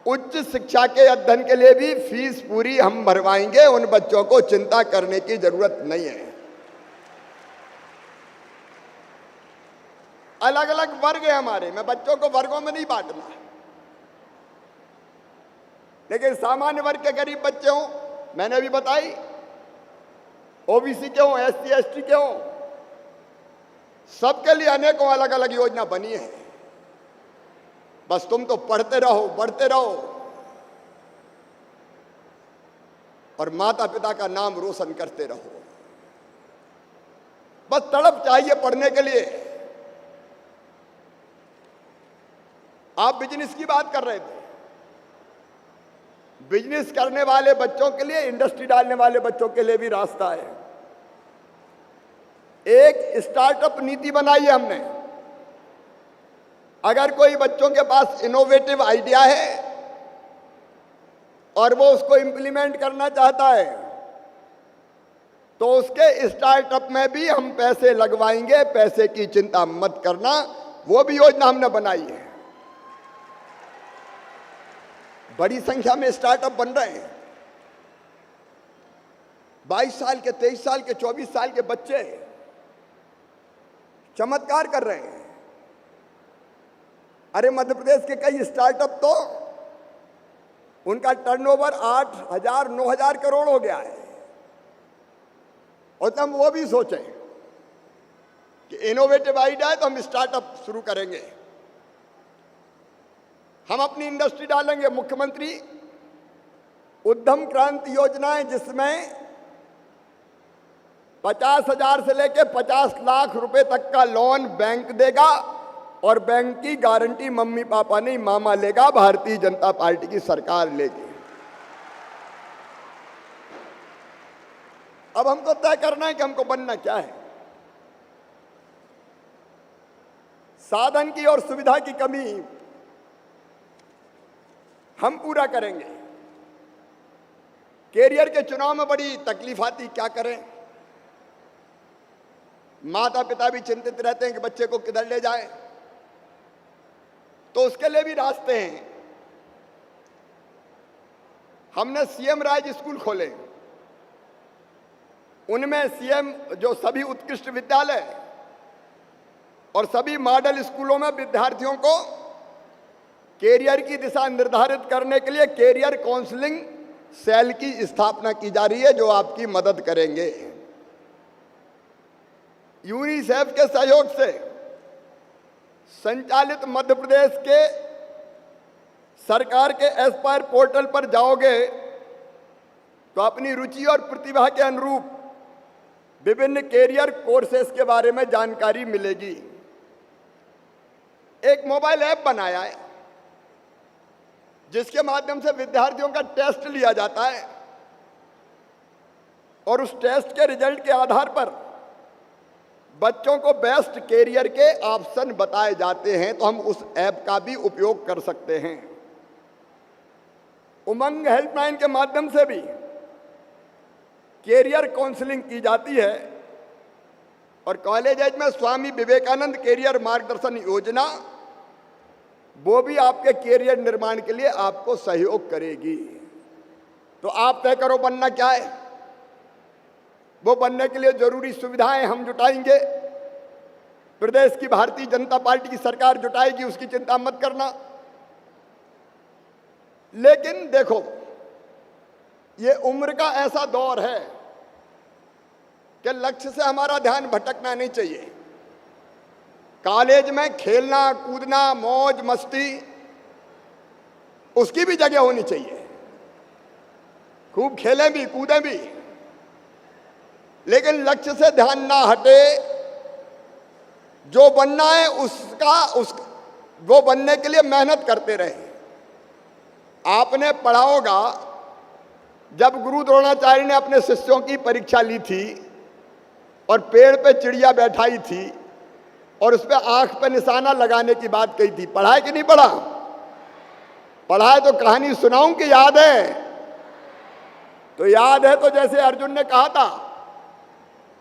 उच्च शिक्षा के अध्ययन के लिए भी फीस पूरी हम भरवाएंगे। उन बच्चों को चिंता करने की जरूरत नहीं है। अलग अलग वर्ग है हमारे, मैं बच्चों को वर्गों में नहीं बांटना, लेकिन सामान्य वर्ग के गरीब बच्चे हों, मैंने अभी बताई, ओबीसी के हों, एससी एसटी के हों, सबके लिए अनेकों अलग अलग योजना बनी है। बस तुम तो पढ़ते रहो, बढ़ते रहो और माता पिता का नाम रोशन करते रहो। बस तड़प चाहिए पढ़ने के लिए। आप बिजनेस की बात कर रहे थे, बिजनेस करने वाले बच्चों के लिए, इंडस्ट्री डालने वाले बच्चों के लिए भी रास्ता है। एक स्टार्टअप नीति बनाई है हमने। अगर कोई बच्चों के पास इनोवेटिव आइडिया है और वो उसको इंप्लीमेंट करना चाहता है तो उसके स्टार्टअप में भी हम पैसे लगवाएंगे, पैसे की चिंता मत करना। वो भी योजना हमने बनाई है। बड़ी संख्या में स्टार्टअप बन रहे हैं। 22 साल के, 23 साल के, 24 साल के बच्चे चमत्कार कर रहे हैं। अरे मध्य प्रदेश के कई स्टार्टअप तो उनका टर्नओवर 8,000 9,000 करोड़ हो गया है। और तब वो भी सोचें कि इनोवेटिव आइडिया है तो हम स्टार्टअप शुरू करेंगे, हम अपनी इंडस्ट्री डालेंगे। मुख्यमंत्री उद्यम क्रांति योजना है जिसमें 50,000 से लेकर 50 लाख रुपए तक का लोन बैंक देगा और बैंक की गारंटी मम्मी पापा नहीं, मामा लेगा, भारतीय जनता पार्टी की सरकार लेगी। अब हमको तय करना है कि हमको बनना क्या है। साधन की और सुविधा की कमी हम पूरा करेंगे। कैरियर के चुनाव में बड़ी तकलीफ आती, क्या करें। माता पिता भी चिंतित रहते हैं कि बच्चे को किधर ले जाएं, तो उसके लिए भी रास्ते हैं। हमने सीएम राज स्कूल खोले, उनमें सीएम जो सभी उत्कृष्ट विद्यालय और सभी मॉडल स्कूलों में विद्यार्थियों को कैरियर की दिशा निर्धारित करने के लिए कैरियर काउंसलिंग सेल की स्थापना की जा रही है, जो आपकी मदद करेंगे। यूनिसेफ के सहयोग से संचालित मध्य प्रदेश के सरकार के एस्पायर पोर्टल पर जाओगे तो अपनी रुचि और प्रतिभा के अनुरूप विभिन्न कैरियर कोर्सेज के बारे में जानकारी मिलेगी। एक मोबाइल ऐप बनाया है जिसके माध्यम से विद्यार्थियों का टेस्ट लिया जाता है और उस टेस्ट के रिजल्ट के आधार पर बच्चों को बेस्ट कैरियर के ऑप्शन बताए जाते हैं। तो हम उस ऐप का भी उपयोग कर सकते हैं। उमंग हेल्पलाइन के माध्यम से भी कैरियर काउंसलिंग की जाती है और कॉलेज एज में स्वामी विवेकानंद कैरियर मार्गदर्शन योजना, वो भी आपके कैरियर निर्माण के लिए आपको सहयोग करेगी। तो आप तय करो बनना क्या है। वो बनने के लिए जरूरी सुविधाएं हम जुटाएंगे। प्रदेश की भारतीय जनता पार्टी की सरकार जुटाएगी, उसकी चिंता मत करना। लेकिन देखो, ये उम्र का ऐसा दौर है कि लक्ष्य से हमारा ध्यान भटकना नहीं चाहिए। कॉलेज में खेलना कूदना मौज मस्ती उसकी भी जगह होनी चाहिए, खूब खेलें भी कूदें भी, लेकिन लक्ष्य से ध्यान ना हटे। जो बनना है वो बनने के लिए मेहनत करते रहे। आपने पढ़ा होगा जब गुरु द्रोणाचार्य ने अपने शिष्यों की परीक्षा ली थी और पेड़ पे चिड़िया बैठाई थी और उस पर आंख पे निशाना लगाने की बात कही थी। पढ़ा है कि नहीं पढ़ा? पढ़ा है तो कहानी सुनाऊं कि याद है? तो याद है तो जैसे अर्जुन ने कहा था,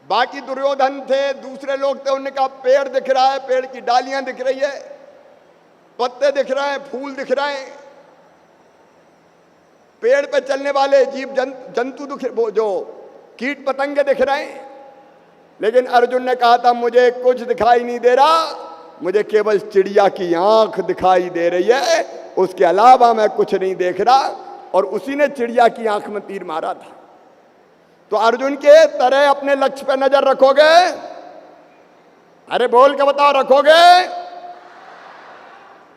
बाकी दुर्योधन थे, दूसरे लोग थे, उन्होंने कहा पेड़ दिख रहा है, पेड़ की डालियां दिख रही है, पत्ते दिख रहे हैं, फूल दिख रहे हैं, पेड़ पे चलने वाले जीव जंतु जो कीट पतंगे दिख रहे हैं। लेकिन अर्जुन ने कहा था मुझे कुछ दिखाई नहीं दे रहा, मुझे केवल चिड़िया की आंख दिखाई दे रही है, उसके अलावा मैं कुछ नहीं देख रहा। और उसी ने चिड़िया की आंख में तीर मारा था। तो अर्जुन के तरह अपने लक्ष्य पर नजर रखोगे? अरे बोल के बताओ, रखोगे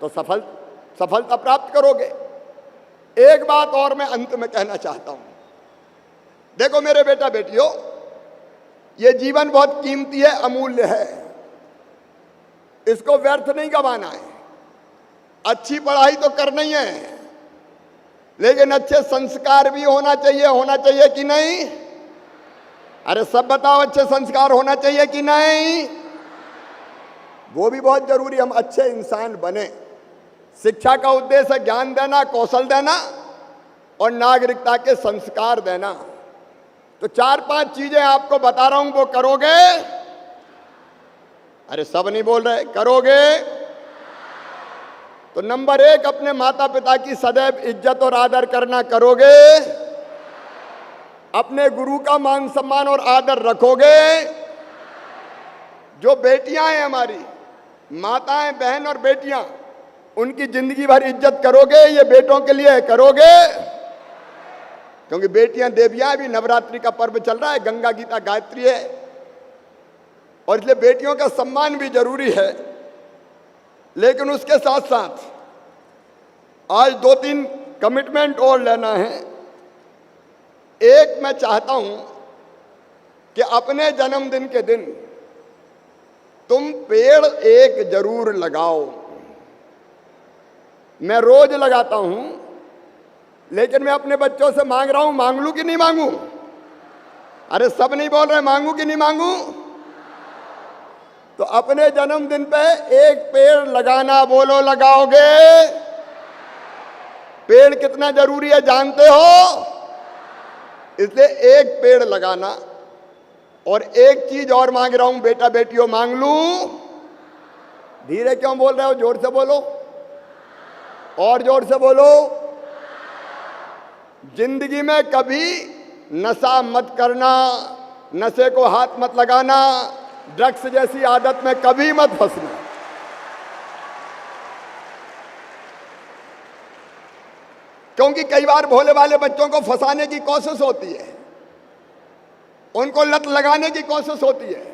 तो सफलता प्राप्त करोगे। एक बात और मैं अंत में कहना चाहता हूं। देखो मेरे बेटा बेटियों, ये जीवन बहुत कीमती है, अमूल्य है, इसको व्यर्थ नहीं गंवाना है। अच्छी पढ़ाई तो करनी है, लेकिन अच्छे संस्कार भी होना चाहिए कि नहीं? अरे सब बताओ, अच्छे संस्कार होना चाहिए कि नहीं? वो भी बहुत जरूरी, हम अच्छे इंसान बने। शिक्षा का उद्देश्य है ज्ञान देना, कौशल देना और नागरिकता के संस्कार देना। तो 4-5 चीजें आपको बता रहा हूं, वो करोगे? अरे सब नहीं बोल रहे, करोगे? तो नंबर 1, अपने माता पिता की सदैव इज्जत और आदर करना, करोगे? अपने गुरु का मान सम्मान और आदर रखोगे? जो बेटियां हैं हमारी, माताएं, बहन और बेटियां, उनकी जिंदगी भर इज्जत करोगे? ये बेटों के लिए करोगे? क्योंकि बेटियां देवियां भी, नवरात्रि का पर्व चल रहा है, गंगा गीता गायत्री है, और इसलिए बेटियों का सम्मान भी जरूरी है। लेकिन उसके साथ साथ आज 2-3 कमिटमेंट और लेना है। एक, मैं चाहता हूं कि अपने जन्मदिन के दिन तुम पेड़ एक जरूर लगाओ। मैं रोज लगाता हूं, लेकिन मैं अपने बच्चों से मांग रहा हूं, मांग लूं कि नहीं मांगूं? अरे सब नहीं बोल रहे, मांगू कि नहीं मांगू? तो अपने जन्मदिन पे एक पेड़ लगाना, बोलो लगाओगे? पेड़ कितना जरूरी है जानते हो? इसलिए एक पेड़ लगाना। और एक चीज और मांग रहा हूं बेटा बेटियों, मांग लूं? धीरे क्यों बोल रहे हो, जोर से बोलो, और जोर से बोलो। जिंदगी में कभी नशा मत करना, नशे को हाथ मत लगाना, ड्रग्स जैसी आदत में कभी मत फंसना। क्योंकि कई बार भोले भाले बच्चों को फंसाने की कोशिश होती है, उनको लत लगाने की कोशिश होती है।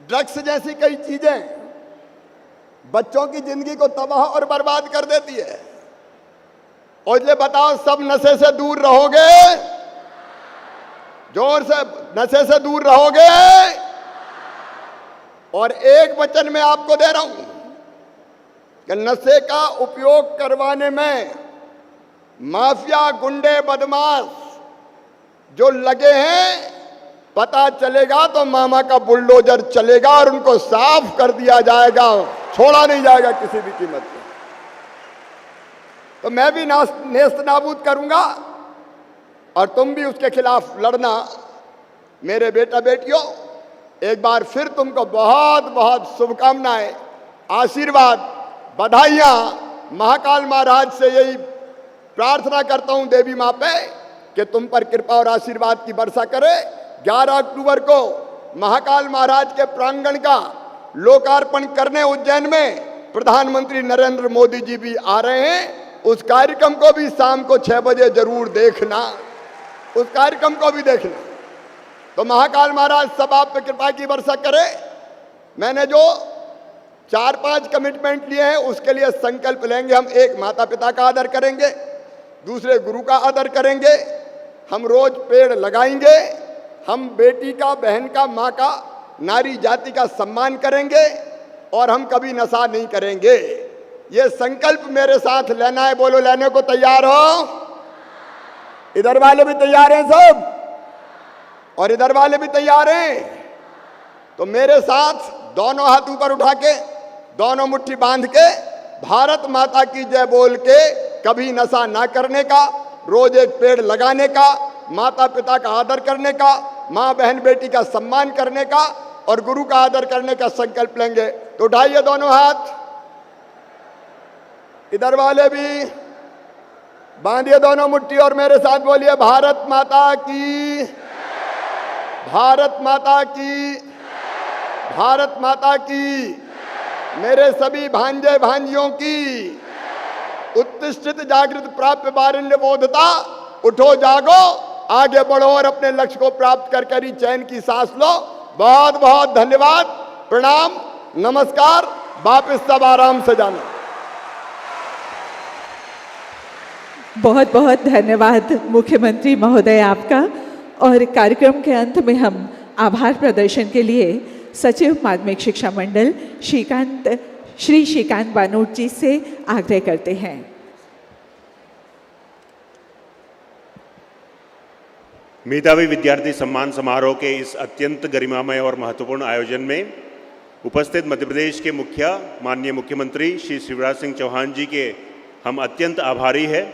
ड्रग्स जैसी कई चीजें बच्चों की जिंदगी को तबाह और बर्बाद कर देती है। और इसलिए बताओ, सब नशे से दूर रहोगे? जोर से, नशे से दूर रहोगे? और एक वचन मैं आपको दे रहा हूं कि नशे का उपयोग करवाने में माफिया, गुंडे, बदमाश जो लगे हैं, पता चलेगा तो मामा का बुलडोजर चलेगा और उनको साफ कर दिया जाएगा, छोड़ा नहीं जाएगा किसी भी कीमत पे। तो मैं भी नेस्त नाबूद करूंगा और तुम भी उसके खिलाफ लड़ना। मेरे बेटा बेटियों, एक बार फिर तुमको बहुत बहुत शुभकामनाएं, आशीर्वाद, बधाइयां। महाकाल महाराज से यही प्रार्थना करता हूं देवी मां पे कि तुम पर कृपा और आशीर्वाद की वर्षा करे। 11 अक्टूबर को महाकाल महाराज के प्रांगण का लोकार्पण करने उज्जैन में प्रधानमंत्री नरेंद्र मोदी जी भी आ रहे हैं। उस कार्यक्रम को भी शाम को 6 बजे जरूर देखना, उस कार्यक्रम को भी देखना। तो महाकाल महाराज सब आप पे कृपा की वर्षा करे। मैंने जो 4-5 कमिटमेंट लिए हैं उसके लिए संकल्प लेंगे। हम एक, माता पिता का आदर करेंगे, दूसरे गुरु का आदर करेंगे, हम रोज पेड़ लगाएंगे, हम बेटी का, बहन का, माँ का, नारी जाति का सम्मान करेंगे और हम कभी नशा नहीं करेंगे। ये संकल्प मेरे साथ लेना है। बोलो, लेने को तैयार हो? इधर वाले भी तैयार हैं सब, और इधर वाले भी तैयार हैं। तो मेरे साथ दोनों हाथ ऊपर उठा के, दोनों मुट्ठी बांध के, भारत माता की जय बोल के, कभी नशा ना करने का, रोज एक पेड़ लगाने का, माता पिता का आदर करने का, माँ बहन बेटी का सम्मान करने का और गुरु का आदर करने का संकल्प लेंगे। तो उठाइए दोनों हाथ, इधर वाले भी बांधिए दोनों मुट्ठी और मेरे साथ बोलिए, भारत माता की, भारत माता की, भारत माता की। मेरे सभी भांजे भांजियों की उत्तिष्ठित जागृत प्राप्य बारण्य बोधता, उठो जागो, आगे बढ़ो और अपने लक्ष्य को प्राप्त कर कर ही चैन की सांस लो। बहुत बहुत धन्यवाद, प्रणाम, नमस्कार। वापिस सब आराम से जाना। बहुत बहुत धन्यवाद मुख्यमंत्री महोदय आपका। और कार्यक्रम के अंत में हम आभार प्रदर्शन के लिए सचिव माध्यमिक शिक्षा मंडल श्री श्रीकांत बानोट जी से आग्रह करते हैं। मेधावी विद्यार्थी सम्मान समारोह के इस अत्यंत गरिमामय और महत्वपूर्ण आयोजन में उपस्थित मध्य प्रदेश के माननीय मुख्यमंत्री श्री शिवराज सिंह चौहान जी के हम अत्यंत आभारी हैं,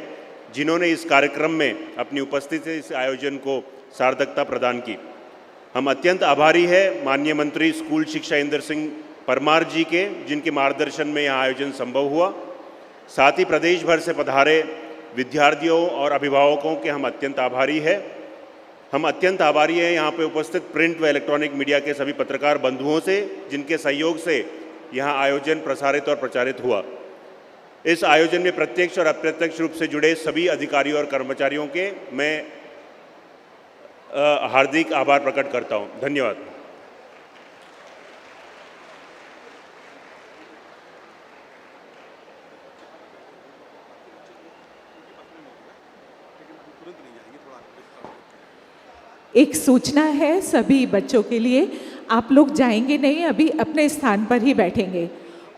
जिन्होंने इस कार्यक्रम में अपनी उपस्थिति से इस आयोजन को सार्थकता प्रदान की। हम अत्यंत आभारी हैं माननीय मंत्री स्कूल शिक्षा इंदर सिंह परमार जी के, जिनके मार्गदर्शन में यह आयोजन संभव हुआ। साथ ही प्रदेश भर से पधारे विद्यार्थियों और अभिभावकों के हम अत्यंत आभारी हैं। हम अत्यंत आभारी हैं यहाँ पे उपस्थित प्रिंट व इलेक्ट्रॉनिक मीडिया के सभी पत्रकार बंधुओं से, जिनके सहयोग से यहाँ आयोजन प्रसारित और प्रचारित हुआ। इस आयोजन में प्रत्यक्ष और अप्रत्यक्ष रूप से जुड़े सभी अधिकारियों और कर्मचारियों के मैं हार्दिक आभार प्रकट करता हूँ। धन्यवाद। एक सूचना है सभी बच्चों के लिए, आप लोग जाएंगे नहीं, अभी अपने स्थान पर ही बैठेंगे।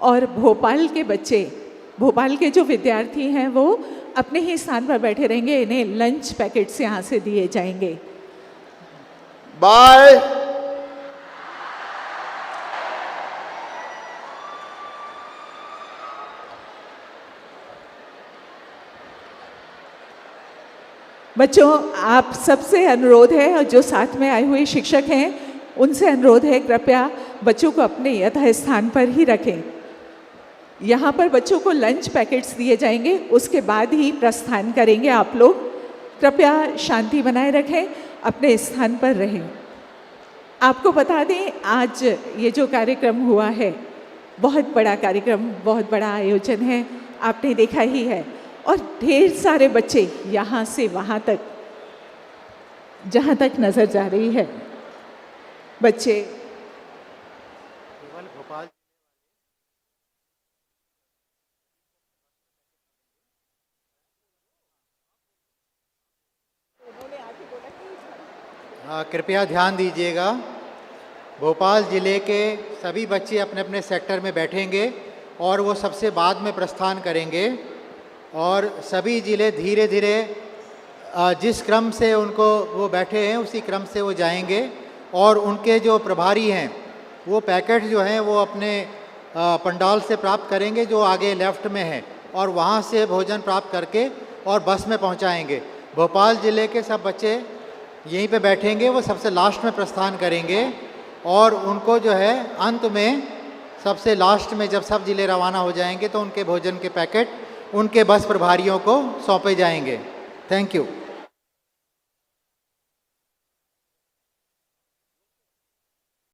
और भोपाल के बच्चे, भोपाल के जो विद्यार्थी हैं वो अपने ही स्थान पर बैठे रहेंगे, इन्हें लंच पैकेट्स यहाँ से दिए जाएंगे। बाय। बच्चों, आप सबसे अनुरोध है और जो साथ में आए हुए शिक्षक हैं उनसे अनुरोध है, कृपया बच्चों को अपने यथा स्थान पर ही रखें। यहाँ पर बच्चों को लंच पैकेट्स दिए जाएंगे, उसके बाद ही प्रस्थान करेंगे आप लोग। कृपया शांति बनाए रखें, अपने स्थान पर रहें। आपको बता दें, आज ये जो कार्यक्रम हुआ है बहुत बड़ा कार्यक्रम, बहुत बड़ा आयोजन है, आपने देखा ही है। और ढेर सारे बच्चे यहाँ से वहाँ तक, जहाँ तक नज़र जा रही है, बच्चे भोपाल कृपया ध्यान दीजिएगा। भोपाल ज़िले के सभी बच्चे अपने अपने सेक्टर में बैठेंगे और वो सबसे बाद में प्रस्थान करेंगे। और सभी ज़िले धीरे धीरे जिस क्रम से उनको वो बैठे हैं उसी क्रम से वो जाएंगे। और उनके जो प्रभारी हैं वो पैकेट जो हैं वो अपने पंडाल से प्राप्त करेंगे जो आगे लेफ़्ट में है, और वहाँ से भोजन प्राप्त करके और बस में पहुँचाएँगे। भोपाल ज़िले के सब बच्चे यहीं पे बैठेंगे, वो सबसे लास्ट में प्रस्थान करेंगे और उनको जो है अंत में सबसे लास्ट में जब सब ज़िले रवाना हो जाएंगे तो उनके भोजन के पैकेट उनके बस प्रभारियों को सौंपे जाएंगे। Thank you.